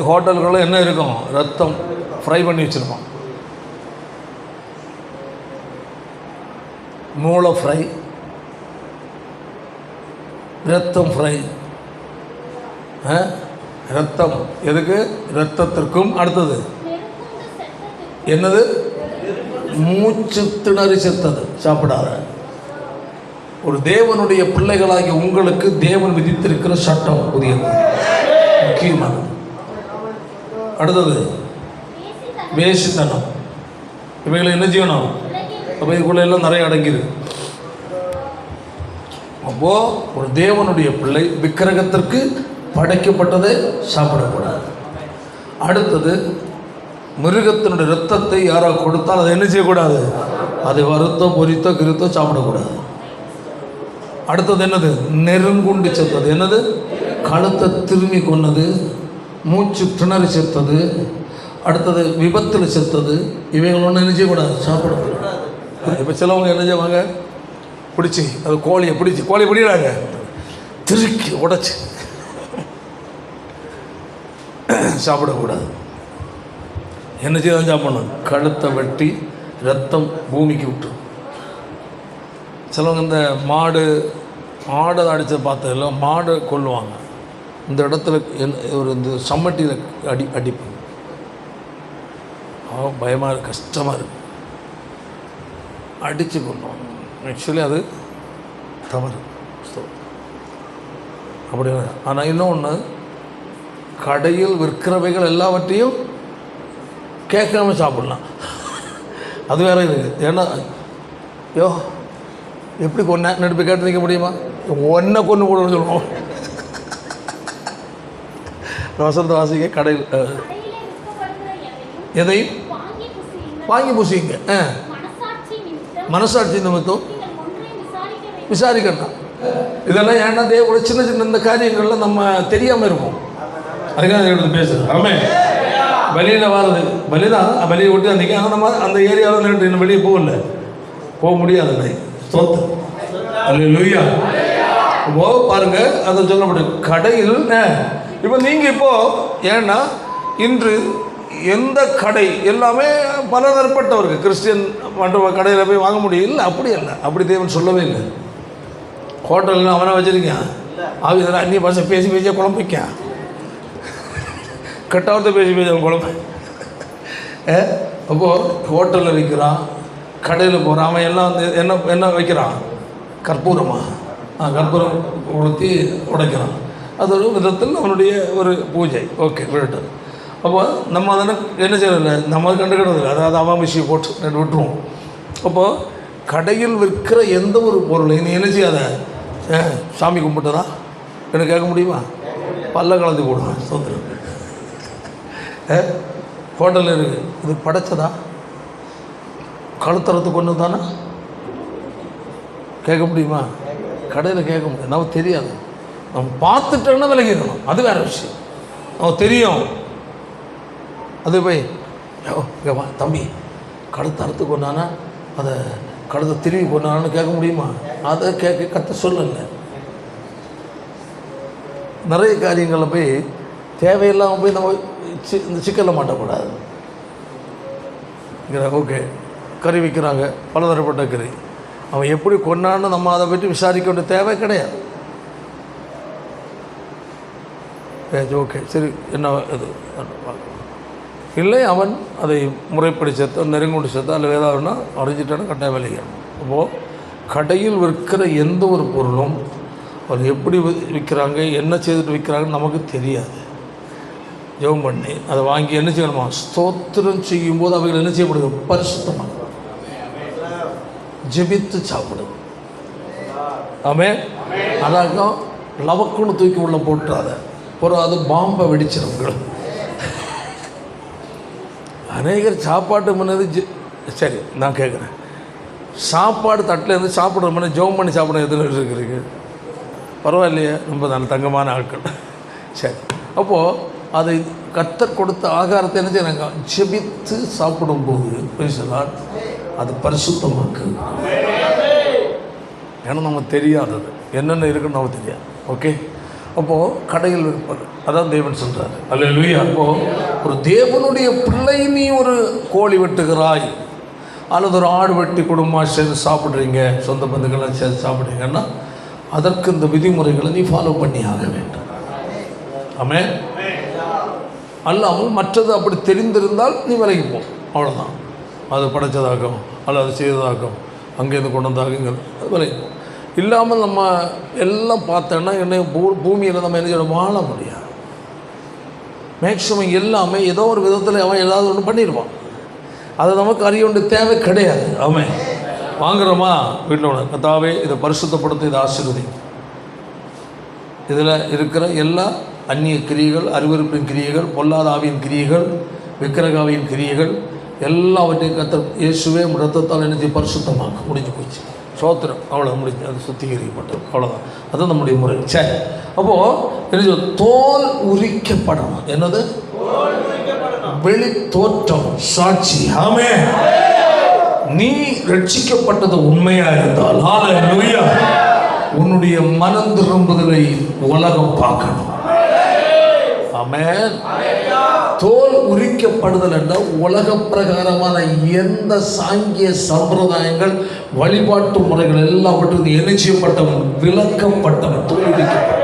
ஹோட்டல்களில் என்ன இருக்கும்? ரத்தம் ஃப்ரை பண்ணி வச்சுருப்பான். மூளை ஃப்ரை, ரத்தம் ஃப்ரை. ரத்தம் எதுக்கு? ரத்தத்திற்கும். அடுத்தது என்னது? மூச்சு திணறி செத்தது சாப்பிடாத. ஒரு தேவனுடைய பிள்ளைகளாகி உங்களுக்கு தேவன் விதித்திருக்கிற சட்டம் புதியது, முக்கியமானது. அடுத்தது வேசித்தனம். இவைகளை என்ன செய்யணும்? அப்போ இதுக்குள்ள எல்லாம் நிறைய அடங்கியிருக்கு. அப்போ ஒரு தேவனுடைய பிள்ளை விக்கிரகத்திற்கு படைக்கப்பட்டதை சாப்பிடக்கூடாது. அடுத்தது, மிருகத்தினுடைய இரத்தத்தை யாராவது கொடுத்தால் அதை என்ன செய்யக்கூடாது? அதை வறுத்தோ பொரித்தோ கிரித்தோ சாப்பிடக்கூடாது. அடுத்தது என்னது? நெருங்குண்டு செத்தது. என்னது? கழுத்தை திரும்பி கொன்னது, மூச்சு திணறி செத்தது, அடுத்தது விபத்தில் செத்தது. இவைகள் ஒன்று என்ன செய்யக்கூடாது? சாப்பிடக்கூடாது. இப்போ சிலவங்க என்ன செய்வாங்க? பிடிச்சி அது கோழியை பிடிக்கிறாங்க, திருக்கி உடைச்சி சாப்பிடக்கூடாது. என்ன செய்ய சாப்பிடணும்? கழுத்தை வெட்டி ரத்தம் பூமிக்கு விட்டு. சிலவங்க இந்த மாடு அடித்த பார்த்ததில்ல, மாடு கொல்லுவாங்க. இந்த இடத்துல ஒரு இந்த சம்மட்டியில் அடிப்பு. பயமாக இருக்கு, கஷ்டமாக இருக்குது. அடித்து கொள்ளுவாங்க. ஆக்சுவலி அது தவறு. அப்படி. ஆனால் இன்னொன்று, கடையில் விற்கிறவைகள் எல்லாவற்றையும் கேட்காம சாப்பிட்லாம். அது வேற இருக்குது. ஏன்னா யோ எப்படி கொன்ன நடுப்பு கேட்டு நிற்க முடியுமா? ஒன்றை கொண்டு கூட சொல்லுவோம். வசந்த வாசிக்க கடையில் எதையும் வாங்கி பூசிங்க. மனசாட்சி நிமித்தம் விசாரிக்கணும். இதெல்லாம் ஏன்னா தேவ சின்ன சின்ன இந்த காரியங்கள்லாம் நம்ம தெரியாமல் இருப்போம். அதுக்காக எடுத்து பேசுகிறேன். ஆமாம், வெளியில் வர்றது பலி தான். பலியை விட்டு அன்றைக்கி நம்ம அந்த ஏரியாவில் இன்னும் வெளியே போக முடியாது. சொத்து அல்லேலூயா. இப்போ பாருங்க, அதை சொல்லப்படும் கடையில். இப்போ நீங்கள் இப்போது ஏன்னா இன்று எந்த கடை எல்லாமே பலதரப்பட்டவருக்கு கிறிஸ்டியன் மற்ற கடையில் போய் வாங்க முடியல. அப்படி இல்லை, அப்படி தேவன் சொல்லவே இல்லை. ஹோட்டலில் அவனை வச்சுருக்கான், ஆவிதெல்லாம் அந்நிய பாஷை பேசி குழம்பிக்கான், கெட்டவர்த்த பேசி அவன் குழம்பு. அப்போது ஹோட்டலில் விற்கிறான், கடையில் போகிறான், அவன் எல்லாம் வந்து என்ன வைக்கிறான்? கற்பூரமா? கற்பூரம் கொளுத்தி உடைக்கிறான். அது ஒரு விதத்தில் அவனுடைய ஒரு பூஜை. ஓகே, விடட்டும். அப்போ நம்ம அதனை என்ன செய்யறதில்ல, நம்ம கண்டுக்கிறது இல்லை. அதாவது அவன் விஷயம் போட்டு விட்டுருவோம். அப்போது கடையில் விற்கிற எந்த ஒரு பொருளை நீ என்ன செய்யாத, சாமி கும்பிட்டதா எனக்கு கேட்க முடியுமா? பல்ல கலந்து போடுவேன். சொந்தம் ஹோட்டலில் இருக்குது, இது படைச்சதா, கழுத்தறத்து கொண்டு தானே கேட்க முடியுமா? கடையில் கேட்க முடியாது, நமக்கு தெரியாது. நம்ம பார்த்துட்டோன்னா விலகிடணும், அது வேறு விஷயம். நமக்கு தெரியும். அது போய் கேட்பா, தம்பி கழுத்து அறுத்து கொண்டானா அதை கழுத்தை திரும்பி கொண்டானான்னு கேட்க முடியுமா? அதை கற்று சொல்லலை. நிறைய காரியங்களில் போய் தேவையில்லாமல் போய் நம்ம இந்த சிக்கலில் மாட்டக்கூடாது. ஓகே, கறி விற்கிறாங்க, பலதரப்பட்ட கறி. அவன் எப்படி கொண்டான்னு நம்ம அதை பற்றி விசாரிக்க வேண்டிய தேவை கிடையாது. ஓகே, சரி, என்ன இது இல்லை, அவன் அதை முறைப்படி சேர்த்து நெருங்குண்டு சேர்த்து அதில் ஏதாவதுனா அரைஞ்சிட்டான கட்டாயம் விளையாடும். அப்போது கடையில் விற்கிற எந்த ஒரு பொருளும் அவர் எப்படி விற்கிறாங்க, என்ன செய்துட்டு விற்கிறாங்கன்னு நமக்கு தெரியாது. ஜெபம் பண்ணி அதை வாங்கி என்ன செய்யணுமா? ஸ்தோத்திரம் செய்யும்போது அவைகள் என்ன செய்யப்படுது? பரிசுத்தமாக ஜெபித்து சாப்பிடும். ஆமென். அதாக்கும் லவக்குன்னு தூக்கி உள்ள போட்டுறாத, அப்புறம் அது பாம்பை வெடிச்சிடும். அநேகர் சாப்பாட்டு முன்னது சரி, நான் கேட்குறேன், சாப்பாடு தட்டில் இருந்து சாப்பிட்ற முன்னே ஜெபம் பண்ணி சாப்பிட எதுன்னு இருக்கிறீங்க? பரவாயில்லையே, ரொம்ப நல்ல தங்கமான ஆட்கள். சரி, அப்போது அதை கர்த்தர் கொடுத்த ஆகாரத்தை என்ன செய்யறாங்க? ஜெபித்து சாப்பிடும்போது பேசலாம், அது பரிசுத்தமாக்கு. ஏன்னா நமக்கு தெரியாதது என்னென்ன இருக்குன்னு நமக்கு தெரியாது. ஓகே, அப்போது கடையில் இருப்பது அதான் தேவன் சொல்கிறார். அல்லேலூயா. அப்போது ஒரு தேவனுடைய பிள்ளை நீ ஒரு கோழி வெட்டுகிறாய் அல்லது ஒரு ஆடு வெட்டி குடும்பமாக சேர்ந்து சாப்பிட்றீங்க, சொந்த பந்துக்கெல்லாம் சேர்ந்து சாப்பிட்றீங்கன்னா அதற்கு இந்த விதிமுறைகளை நீ ஃபாலோ பண்ணி ஆக வேண்டும். ஆமென். அல்லாமல் மற்றது அப்படி தெரிந்திருந்தால் நீ விலகிப்போம், அவ்வளோதான். அது படைத்ததாகும் அல்லது அது செய்ததாகும், அங்கேருந்து கொண்டு வந்தாகுங்க, விலகிப்போம். இல்லாமல் நம்ம எல்லாம் பார்த்தோன்னா என்ன பூமியில் நம்ம என்ன செய்ய வாழ முடியாது. மேக்ஸிமம் எல்லாமே ஏதோ ஒரு விதத்தில் அவன் ஏதாவது ஒன்று பண்ணிடுவான். அது நமக்கு அறிய வேண்டிய தேவை கிடையாது. அவன் வாங்குறோமா வீட்டில் உள்ள கர்த்தாவே இதை பரிசுத்தப்படுத்த இதை ஆசீர்வதி. இதில் இருக்கிற எல்லா அந்நிய கிரியைகள், அருவருப்பின் கிரியைகள், பொல்லாத ஆவியின் கிரியைகள், விக்கிரகாவியின் கிரியைகள் எல்லாவற்றையும் கர்த்தர் இயேசுவே ரத்தத்தால் என்னை பரிசுத்தமாக முடிஞ்சு போச்சு. சோத்திரம், அவ்வளோ முடிஞ்சு, அது சுத்திகரிக்கப்பட்டது, அவ்வளோதான். அது நம்முடைய முறை. சரி, அப்போது என்ன தோல் உரிக்கப்படணும். என்னது? வெளி தோற்றம், சாட்சி. ஆமே, நீ ரட்சிக்கப்பட்டது உண்மையா இருந்தால் ஹல்லேலூயா, உன்னுடைய மனம் திரும்புதலை உலகம் பார்க்கணும். ஆமென். தோல் உரிக்கப்படுதல் என்றால் உலக பிரகாரமான எந்த சாங்கிய சம்பிரதாயங்கள், வழிபாட்டு முறைகள் எல்லாவற்றும் என்ன செய்யப்பட்டவன், விளக்கப்பட்டவன், தோல் உரிக்கப்பட்டவன்.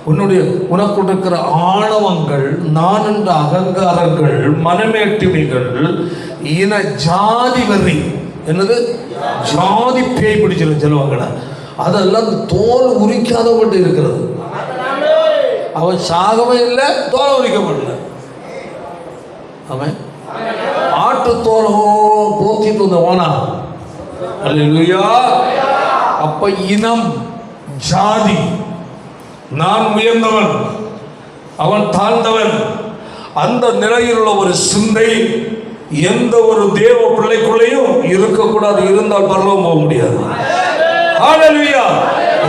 உன்னுடைய உனக்கு இருக்கிற ஆணவங்கள், நான் என்ற அகங்காரங்கள், மனமேட்டுமைகள், இன ஜாதி வெறி, என்னது ஜாதி பேய் பிடிச்சிடும் செல்வாங்கடா, அதெல்லாம் தோல் உரிக்காதவன்ட்டு இருக்கிறது. அவன் சாகவே இல்லை, தோலை உரிக்கப்படல. அவன் ஆட்டு தோலோ போத்திட்டு வந்தவனா. அல்லேலூயா. அப்ப இனம், ஜாதி, நான் உயர்ந்தவன் அவன் தாழ்ந்தவன், அந்த நிலையில் உள்ள ஒரு சிந்தை எந்த ஒரு தேவ பிள்ளைக்குள்ளேயும் இருக்கக்கூடாது. இருந்தால் பரலோகம் போக முடியாது. ஹல்லேலூயா.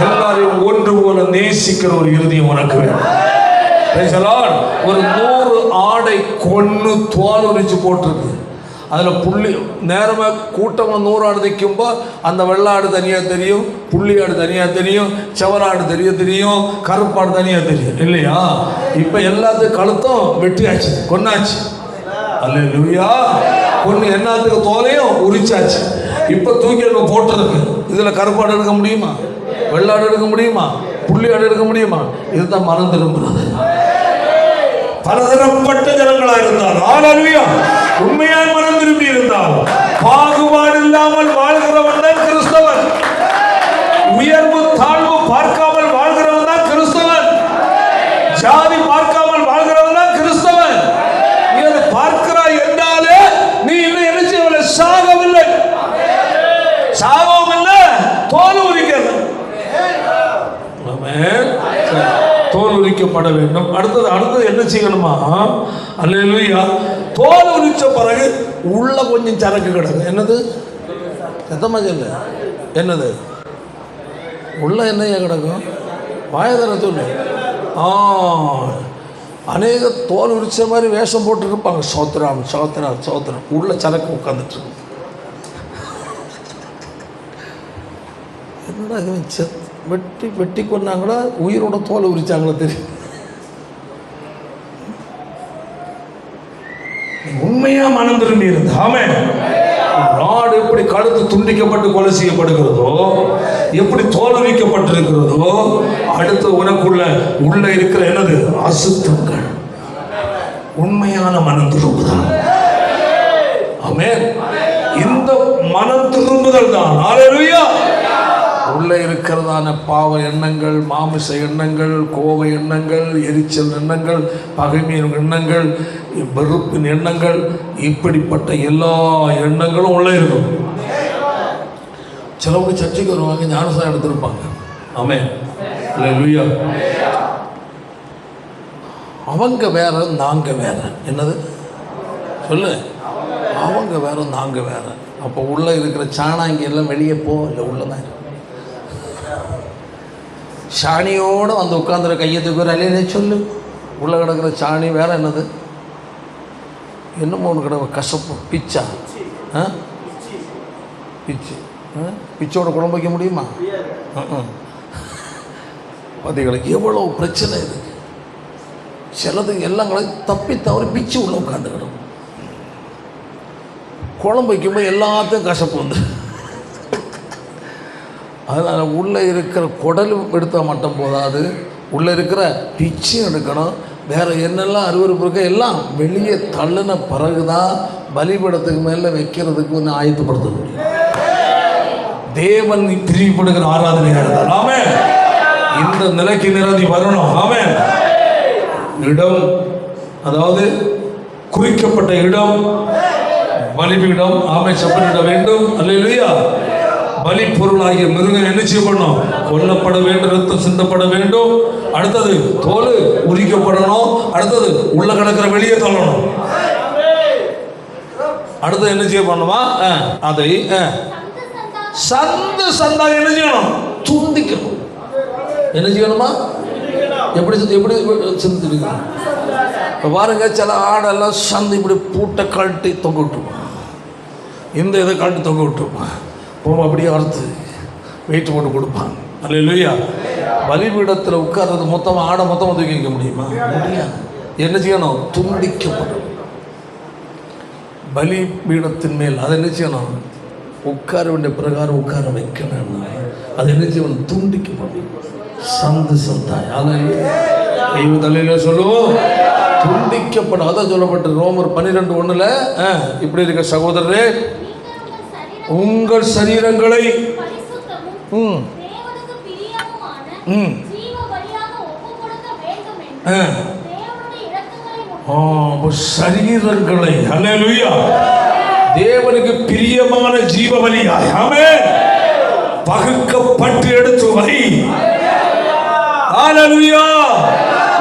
எல்லாரையும் ஒன்று போல நேசிக்கிற ஒரு இருதயம் உனக்கு வேணும். ஒரு 100 ஆடை கொன்னு தோல் உரிச்சு போட்டிருக்கு. அதில் புள்ளி நேரமாக கூட்டமாக 100 ஆடு நிற்கும்போது அந்த வெள்ளாடு தனியாக தெரியும், புள்ளி ஆடு தனியாக தெரியும், செவராடு தெரியும், கருப்பாடு தனியாக தெரியும் இல்லையா? இப்போ எல்லாத்துக்கும் கழுத்தும் வெட்டியாச்சு, கொன்னாச்சு. அல்லேலூயா. கொன்று எல்லாத்துக்கு தோலையும் உரிச்சாச்சு. இப்போ தூக்கி போட்டிருக்கு. இதில் கருப்பாடு எடுக்க முடியுமா? வெள்ளாடு எடுக்க முடியுமா? புள்ளி ஆடு எடுக்க முடியுமா? இதுதான் மனம் திரும்புறது. பலதரப்பட்ட ஜனங்களாக இருந்தால், ஹல்லேலூயா, உண்மையாய் மனம் திரும்பி இருந்தால், பாகுபாடு இல்லாமல் வாழ்கிறவன் தான் கிறிஸ்தவன். உயர்வு தாழ்வு பார்க்காமல் வாழ்கிறவன் தான் கிறிஸ்தவன். ஜாதி பார்க்காமல் வாழ்கிறவன் தான் கிறிஸ்தவன். நீ அதை பார்க்கிறாய் என்றாலே நீ இன்னும் என்ன செய்யவில்லை, சாகவில்லை. சாகவும் இல்லை, தோல் உரிக்கிறது. தோல் உரிக்கப்பட வேண்டும். அடுத்தது என்ன செய்யணுமா? அல்லேலூயா. தோல் உரிச்ச பிறகு உள்ள கொஞ்சம் சரக்கு கிடக்கு. என்னது? சத்தமா சொல்லு. என்னது உள்ள என்னையா கிடக்கும்? வாயதர சொல்லு. அநேக தோல் உரிச்ச மாதிரி வேஷம் போட்டுருப்பாங்க. சோத்திரம் சோத்திரம் சோத்திரம். உள்ள சரக்கு உட்காந்துட்டு இருக்கு. என்னடா இது? வெட்டி கொண்டாங்களா, உயிரோட தோலை உரிச்சாங்களா தெரியும். உண்மையா மனம் திரும்பி இருந்து. ஆமென். நாடு எப்படி கழுத்து துண்டிக்கப்பட்டு கொலை செய்யப்படுகிறதோ, எப்படி தோல் உரிக்கப்பட்டிருக்கிறதோ, அடுத்து உனக்குள்ள உள்ள இருக்கிற என்னது? அசுத்தங்கள். உண்மையான மனம் திரும்புதல். ஆமென். இந்த மனம் திரும்புதல் தான் ஹல்லேலூயா உள்ளே இருக்கிறதான பாவ எண்ணங்கள், மாமிச எண்ணங்கள், கோப எண்ணங்கள், எரிச்சல் எண்ணங்கள், பகைமை எண்ணங்கள், வெறுப்பின் எண்ணங்கள், இப்படிப்பட்ட எல்லா எண்ணங்களும் உள்ளே இருக்கும். சிலவங்க சர்ச்சைக்கு வருவாங்க, ஞானசாரம் எடுத்திருப்பாங்க. ஆமென். அல்லேலூயா. அவங்க வேற, நாங்க வேற. என்னது சொல்லு? அவங்க வேற, நாங்க வேற. அப்போ உள்ள இருக்கிற சாணாங்கி எல்லாம் வெளியே போ, இல்லை உள்ளதான் சாணியோடு வந்து உட்காந்துற கையை தூக்குற அல்லையே சொல்லு. உள்ளே கிடக்கிற சாணி வேற. என்னது? என்னமோ ஒன்று கிடக்கு, கசப்பு, பிச்சா. பிச்சு பிச்சோட குழம்பு வைக்க முடியுமா? பார்த்தீங்களா எவ்வளோ பிரச்சனை இருக்குது. சிலதுக்கு எல்லாம் தப்பி தவறி பிச்சு உள்ள உட்காந்துக்கிடும். குழம்பு வைக்கும்போது எல்லாத்தையும் கசப்பு வந்து. அதனால் உள்ளே இருக்கிற குடல் எடுத்தால் மட்டும் போதாது, உள்ளே இருக்கிற பிச்சும் எடுக்கணும். வேறு என்னெல்லாம் அருவருப்பு இருக்க எல்லாம் வெளியே தள்ளின பிறகு தான் பலிபீடத்துக்கு மேலே வைக்கிறதுக்கு ஒன்று ஆயத்தப்படுத்த முடியும். தேவன் பிரியப்படுகிற ஆராதனையா இருந்தால் ஆமென். இந்த நிலைக்கு நிரதி வரணும். ஆமென். இடம், அதாவது குறிக்கப்பட்ட இடம், பலிபீடம். ஆமென். செப்பனிட வேண்டும். அல்லேலூயா. பலி பொருளாகிய மிருகம் என்ன செய்யப்படணும்? கொல்லப்பட வேண்டும், ரத்தம் சிந்தப்பட வேண்டும். அடுத்தது தோல் உரிக்கப்படணும். அடுத்தது உள்ள கிடக்கிற வெளியே தள்ளணும். அடுத்தது என்ன செய்ய பண்ணுமா? அதை சந்து சந்தா என்ன செய்யணும்? துண்டிக்கணும். என்ன செய்யணுமா? எப்படி எப்படி சிந்திருக்கணும்? இப்போ பாருங்க, சில ஆடெல்லாம் சந்து இப்படி பூட்டை கழட்டி தொங்க விட்டுருப்பான், இந்த இதை கழட்டி தொங்க விட்டுருப்பான், போகும் அப்படியே அறுத்து வெயிட் போட்டு கொடுப்பாங்க. அல்லேலூயா. பலிபீடத்தில் உட்கார்றது மொத்தமாக ஆடை மொத்தமாக தூக்கி வைக்க முடியுமா? முடியாது. என்ன செய்யணும்? துண்டிக்கப்படும். பலிபீடத்தின் மேல் அதை என்ன செய்யணும்? உட்கார வேண்டிய பிரகாரம் உட்கார வைக்கணும். அது என்ன செய்யணும்? துண்டிக்கப்படும். சந்து சந்தாய். தெய்வ தலையில சொல்லுவோம், துண்டிக்கப்படும். அதான் சொல்லப்பட்டு ரோமர் 12:1 இப்படி இருக்க சகோதரரே, உங்கள் சரீரங்களை சரீரங்களை அல்லேலூயா தேவனுக்கு பிரியமான ஜீவ பலியாய் ஆமென் பகுக்கப்பட்டு எடுத்து வை. அல்லேலூயா.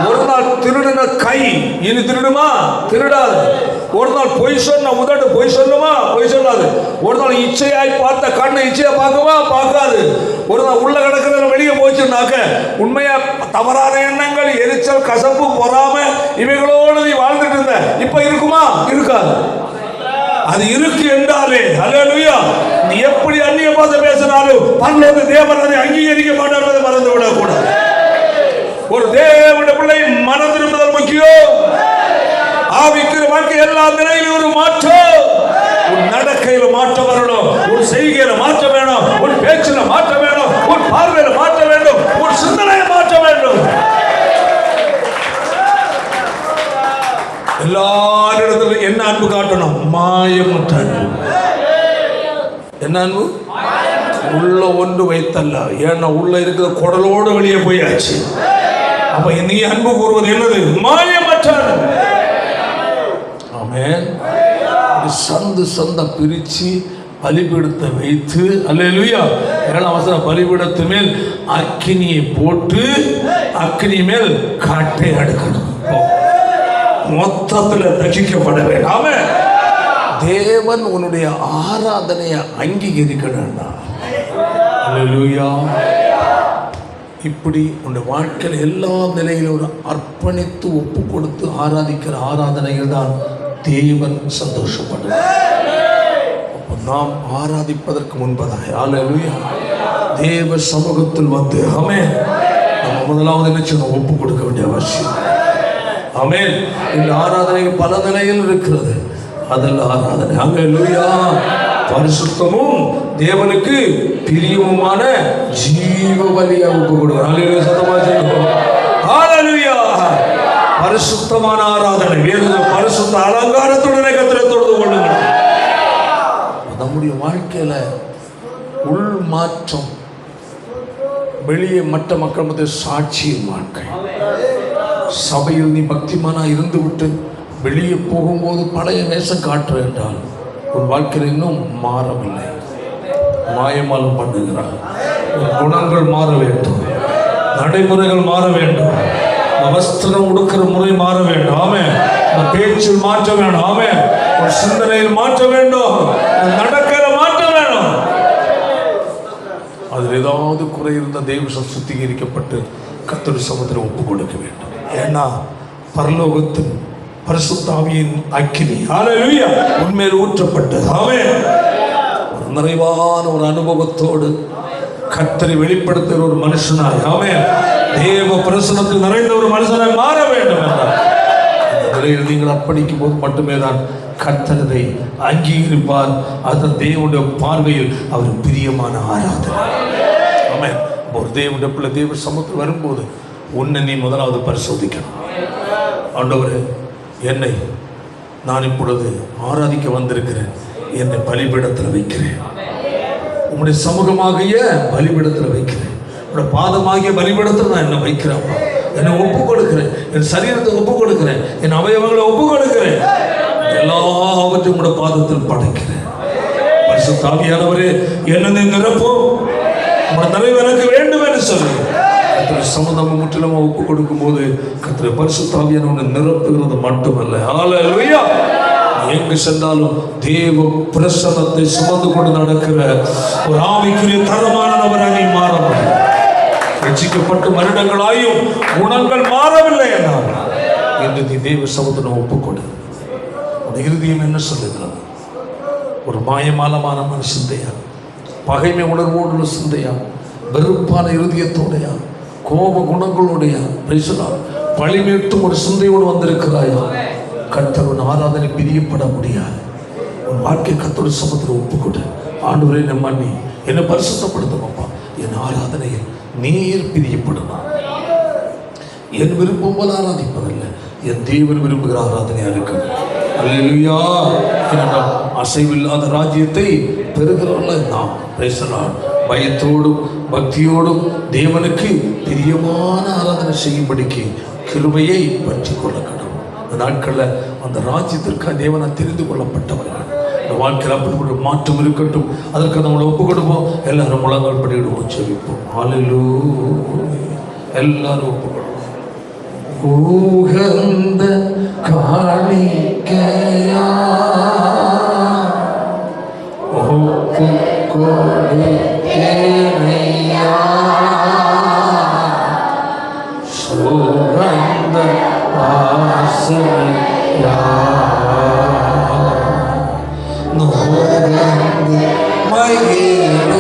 ஒரு நாள் திருடின கை இனி திருடுமா? திருடாது. ஒரு நாள் பொய் சொன்ன உதடு பொய் சொல்லுமா? பொய் சொல்லாது. ஒரு நாள் இச்சையாய் பார்த்த கண்ணு இச்சையா பார்க்குமா? பார்க்காது. ஒரு நாள் உள்ள கிடக்கிறது வெளியே போச்சுன்னாக்க உண்மையா தவறான எண்ணங்கள், எரிச்சல், கசப்பு, பொறாம இவைகளோடு நீ வாழ்ந்துட்டு இருந்த இப்ப இருக்குமா? இருக்காது. அது இருக்கு என்றாலே அல்லேலூயா நீ எப்படி அந்நிய பாஷை பேசினாலும் பரலோக தேவன் அதை அங்கீகரிக்க மாட்டார். மறந்து விடக்கூடாது. ஒரு தேவனுடைய பிள்ளை மனம் திரும்புதல் முக்கியம். ஆவிக்கிற வாழ்க்கை எல்லா நிலையிலும் ஒரு மாற்றம். உன் நடக்கையில மாற்றம் வரணும், ஒரு செய்கையில மாற்றம் வேணும், ஒரு பேச்சில மாற்றம் வேணும், ஒரு பார்வையில மாற்றம் வேண்டும், ஒரு சிந்தனையில மாற்றம் வேண்டும். எல்லாரிடத்திலும் என்ன அன்பு காட்டணும்? மாயமற்ற அன்பு. என்ன அன்பு? உள்ள ஒன்று வைத்தல்ல. ஏன்னா உள்ள இருக்கிற குடலோடு வெளியே போயாச்சு. அப்ப நீ அன்பு கூறுவது என்னது? மாயமற்ற அன்பு. ஆமென். சந்து சந்த பிரிச்சு பலிபீடத்தை வைத்து அல்லேலூயா 7ஆம் வசனம் பலிபீடத்து மேல் அக்கினியை போட்டு அக்கினி மேல் காட்டை அடுக்கணும். மொத்தத்தில் தகிக்கப்பட வேண்டாம தேவன் உன்னுடைய ஆராதனையை அங்கீகரிக்கணும். அல்லேலூயா. இப்படி உன்னுடைய வாழ்க்கையில் எல்லா நிலையிலும் ஒரு அர்ப்பணித்து ஒப்பு கொடுத்து ஆராதிக்கிற ஆராதனைகள் தான் தேவன் சந்தோஷப்படுவார். அப்போ நாம் ஆராதிப்பதற்கு முன்பதாக அல்லேலூயா தேவ சமூகத்தில் வந்து ஆமென் நம்ம முதலாவது என்ன செய்யணும்? ஒப்பு கொடுக்க வேண்டிய அவசியம். ஆமென். இந்த ஆராதனை பல நிலையில் இருக்கிறது. அதில் ஆராதனை அல்லேலூயா பரிசுத்தமும் தேவனுக்கு பிரியமுமான ஜீவ பலியா ஒப்பு கொடுக்கிறோம். அல்லேலூயா. சத்தமா சொல்லுங்க அல்லேலூயா. பரிசுத்தமான ஆராதனை வேறு பரிசுத்த அலங்காரத்துடனே கர்த்தரை தொழுது கொள்ளுங்க. நம்முடைய வாழ்க்கையில உள் மாற்றம், வெளியே மற்ற மக்கள் மத்திய சாட்சியின் வாழ்க்கை. சபையில் நீ பக்திமானா இருந்து விட்டு வெளியே போகும்போது பழைய நேசம் காற்று என்றால் உன் வாழ்க்கையில் இன்னும் மாறவில்லை. மாயமாலும் பண்ணுகிறார். உன் குணங்கள் மாற வேண்டும், நடைமுறைகள் மாற வேண்டும், வஸ்திரம் உடுக்கிற முறை மாற வேண்டும். ஆமென். பேச்சில் மாற்ற வேண்டும். ஆமென். ஒரு சிந்தனையில் மாற்ற வேண்டும், நடக்கிற மாற்ற வேண்டும். அதில் ஏதாவது குறை இருந்த தெய்வம் சுத்திகரிக்கப்பட்டு கர்த்தருடைய சமூகத்தில் ஒப்பு கொடுக்க வேண்டும். ஏன்னா பரலோகத்தின் பரிசுத்த ஆவியின் அக்கினி அல்லேலூயா உன்மேல் ஊற்றப்பட்டது. ஆமென். ஒரு நிறைவான ஒரு அனுபவத்தோடு கர்த்தரை வெளிப்படுத்துகிற ஒரு மனுஷனாய் ஆமென் தேவ பிரசன்னத்தில் நிறைந்த ஒரு மனுஷனாய் மாற வேண்டும் என்றார். அந்த நிலையில் நீங்கள் அர்ப்பணிக்கும் போது மட்டுமே தான் கர்த்தரை அங்கீகரிப்பார். அந்த தேவனுடைய பார்வையில் அவர் பிரியமான ஆராதனை. ஆமென். ஒரு தேவனுடைய பிள்ளை தேவ சமூகத்தில் வரும்போது உன்னை நீ முதலாவது பரிசோதிக்கணும். ஆண்டவரே, என்னை நான் இப்பொழுது ஆராதிக்க வந்திருக்கிறேன், என்னை பலிபீடத்தில் வைக்கிறேன். உங்களுடைய சமூகமாகிய பலிபீடத்தில் வைக்கிறேன். உங்களுடைய பாதமாகிய பலிபீடத்தில் நான் என்ன வைக்கிறேன். என்னை ஒப்பு கொடுக்கிறேன். என் சரீரத்தை ஒப்பு கொடுக்கிறேன். என் அவயவங்களை ஒப்பு கொடுக்கிறேன். எல்லாவற்றையும் உங்களுடைய பாதத்தில் படைக்கிறேன். பரிசுத்த ஆவியானவரே, என்னை நிரப்பும். உங்களுடைய தலைவர் எனக்கு வேண்டும் என்று சொல்லி சமுதாயம் முற்றிலும் ஒப்பு கொடுக்கும் போது கர்த்தருடைய பரிசுத்த ஆவியானவரை நிரப்புகிறது மட்டுமல்ல, ஹல்லேலூயா, எங்கு சென்றாலும் தேவ பிரசன்னத்தை சுமந்து கொண்டு நடக்கிற ஒரு ஆவிக்குரிய தரமான நபராக மாற முடியும். ரட்சிக்கப்பட்டு வருடங்களாயும் குணங்கள் மாறவில்லை என்றால் இன்று நீ தேவ சமூகத்தை ஒப்புக்கொடு. உன் இருதயம் என்ன சொல்லுகிறது? ஒரு மாயமாலமான சிந்தையா, பகைமை உணர்வோடு சிந்தையா, வெறுப்பான இருதயத்தோடையா, கோப குணங்களுடைய பழிமேட்டும் ஒரு சிந்தையோடு வந்திருக்கிறாயா? கர்த்தர் ஆராதனை பிரியப்பட முடியாது. உன் வாழ்க்கை கர்த்தருடைய சமூகத்தில் ஒப்புக்கொடு. ஆண்டவரே, நம்ம நீ என்னை பரிசுத்தப்படுத்தப்பா. என் ஆராதனையில் நீர் பிரியப்படலாம். என் விருப்பம் போல ஆராதிப்பதில்லை, என் தேவன் விரும்புகிற ஆராதனையா இருக்கணும். அல்லேலூயா. அசைவில்லாத ராஜ்யத்தை பெறுகிறவர்கள் நாம் பேசலாம். பயத்தோடும் பக்தியோடும் தேவனுக்கு பிரியமான ஆராதனை செய்யும்படிக்கு கிருபையை பற்றி கொள்ள கடவுள். அந்த நாட்களில் அந்த ராஜ்யத்திற்காக தேவனை தெரிந்து கொள்ளப்பட்டவர்கள் இந்த வாழ்க்கையில் அப்படி ஒரு மாற்றம் இருக்கட்டும். அதற்கு நம்மளை ஒப்பு கொடுப்போம். எல்லாரும் முழங்கால் படிவிடுவோம், செவிப்போம். ஹல்லேலூயா. எல்லாரும் ஒப்பு கொடுப்போம். உகந்த காணிக்கையா ஒப்பு கொடுத்தேனையா, சுகந்த வாசனையா, நோகந்து மகிழுமையா,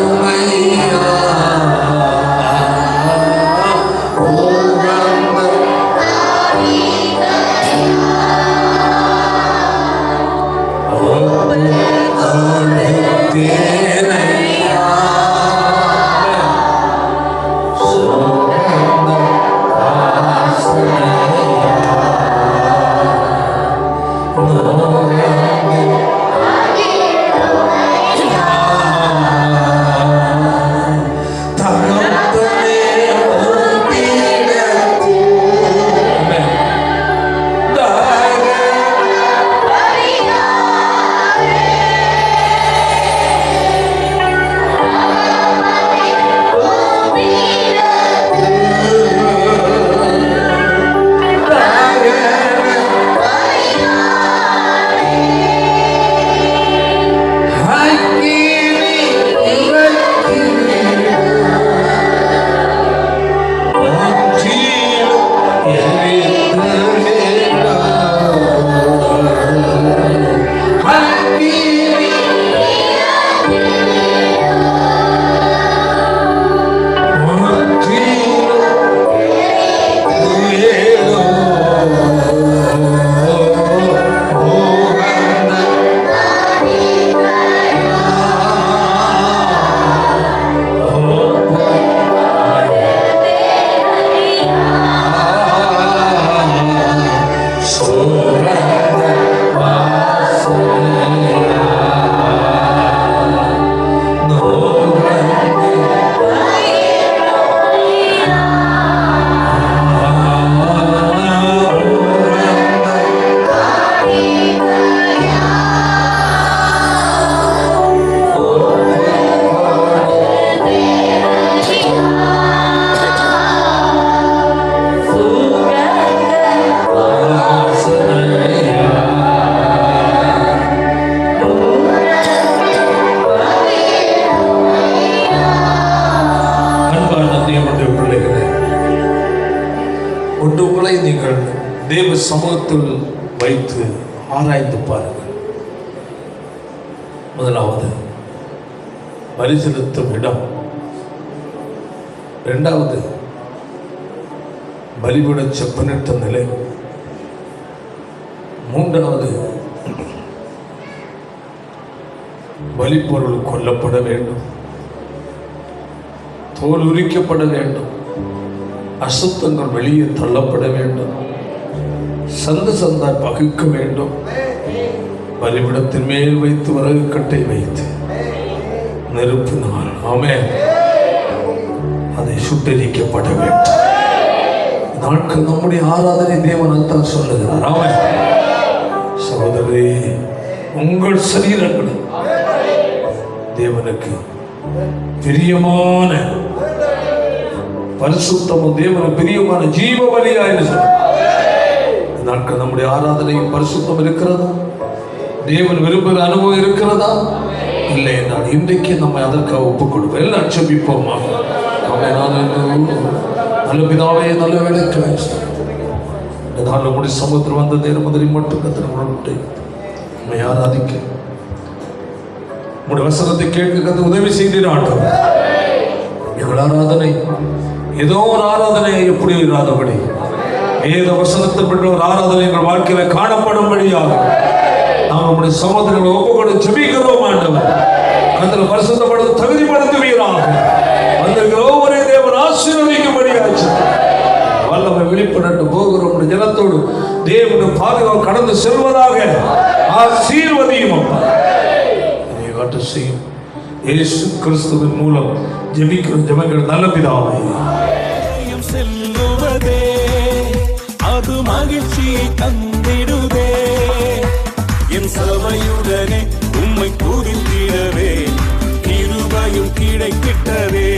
தேவ சமூகத்தில் வைத்து ஆராய்ந்து பாருங்கள். முதலாவது பலி செலுத்தும் இடம், இரண்டாவது பலிபீட செப்பனிட்ட நிலை, மூன்றாவது பலிப்பொருள் கொல்லப்பட வேண்டும், தோல் உரிக்கப்பட வேண்டும், அசுத்தங்கள் வெளியே தள்ளப்பட வேண்டும், சந்த சந்தாய் பகுக்க வேண்டும், பலிபீடத்தின் மேல் வைத்து விறகு கட்டை வைத்து நெருப்பினால் ஆமென் அதை சுட்டரிக்கப்பட வேண்டும். நாட்கள் நம்முடைய ஆராதனை தேவன் தான் சொல்லுகிறார். ஆமென். சகோதரரே, உங்கள் சரீரங்கள் தேவனுக்கு பிரியமான பரிசுத்தமும் தேவனுக்கு பிரியமான ஜீவ பலியாய் நாட்கள் நம்முடைய ஆராதனையும் பரிசுத்தம் இருக்கிறதா? தேவன் விரும்புகிற அனுபவம் இருக்கிறதா? இல்லை என்றால் இன்றைக்கு நம்ம அதற்காக ஒப்புக் கொடுப்போம். எல்லாம் செபிப்போமா? நல்ல பிதாவே, நல்ல வேலைக்காய் நம்முடைய சமுத்திரம் வந்ததே முதலில் மட்டும் கத்திர நம்மை ஆராதிக்க உங்களுடைய வசனத்தை கேட்க உதவி செய்தீர்கள். எங்கள் ஆராதனை ஏதோ ஒரு ஆராதனை எப்படி இராதபடி வேத வசனத்தை பெற்ற ஒரு ஆராதனை எங்கள் வாழ்க்கையில காணப்படும்படியாக நாம் நம்முடைய சகோதரர்களை ஒப்புக்கொண்டு ஜெபிக்கிறோம். ஆண்டவர் அதில் பரிசுத்தப்படுத்த தகுதிப்படுத்துவீராக. வந்திருக்கிற ஒவ்வொரு தேவன் ஆசீர்வதிக்கும்படியாச்சு வல்லமை வெளிப்பட்டு போகிற உங்களுடைய ஜனத்தோடு தேவனுடைய பாதுகாப்பு கடந்து செல்வதாக ஆசீர்வதியும். காட்ட செய்யும் இயேசு கிறிஸ்துவின் மூலம் ஜெபிக்கிற ஜெபங்கள் நல்ல பிதாவே. செல்லுவதே அது மகிழ்ச்சியை தந்திடுதே. என் சபையுடனே உம்மை துதித்திடவே கிருபையும் கிடைக்கிட்டதே.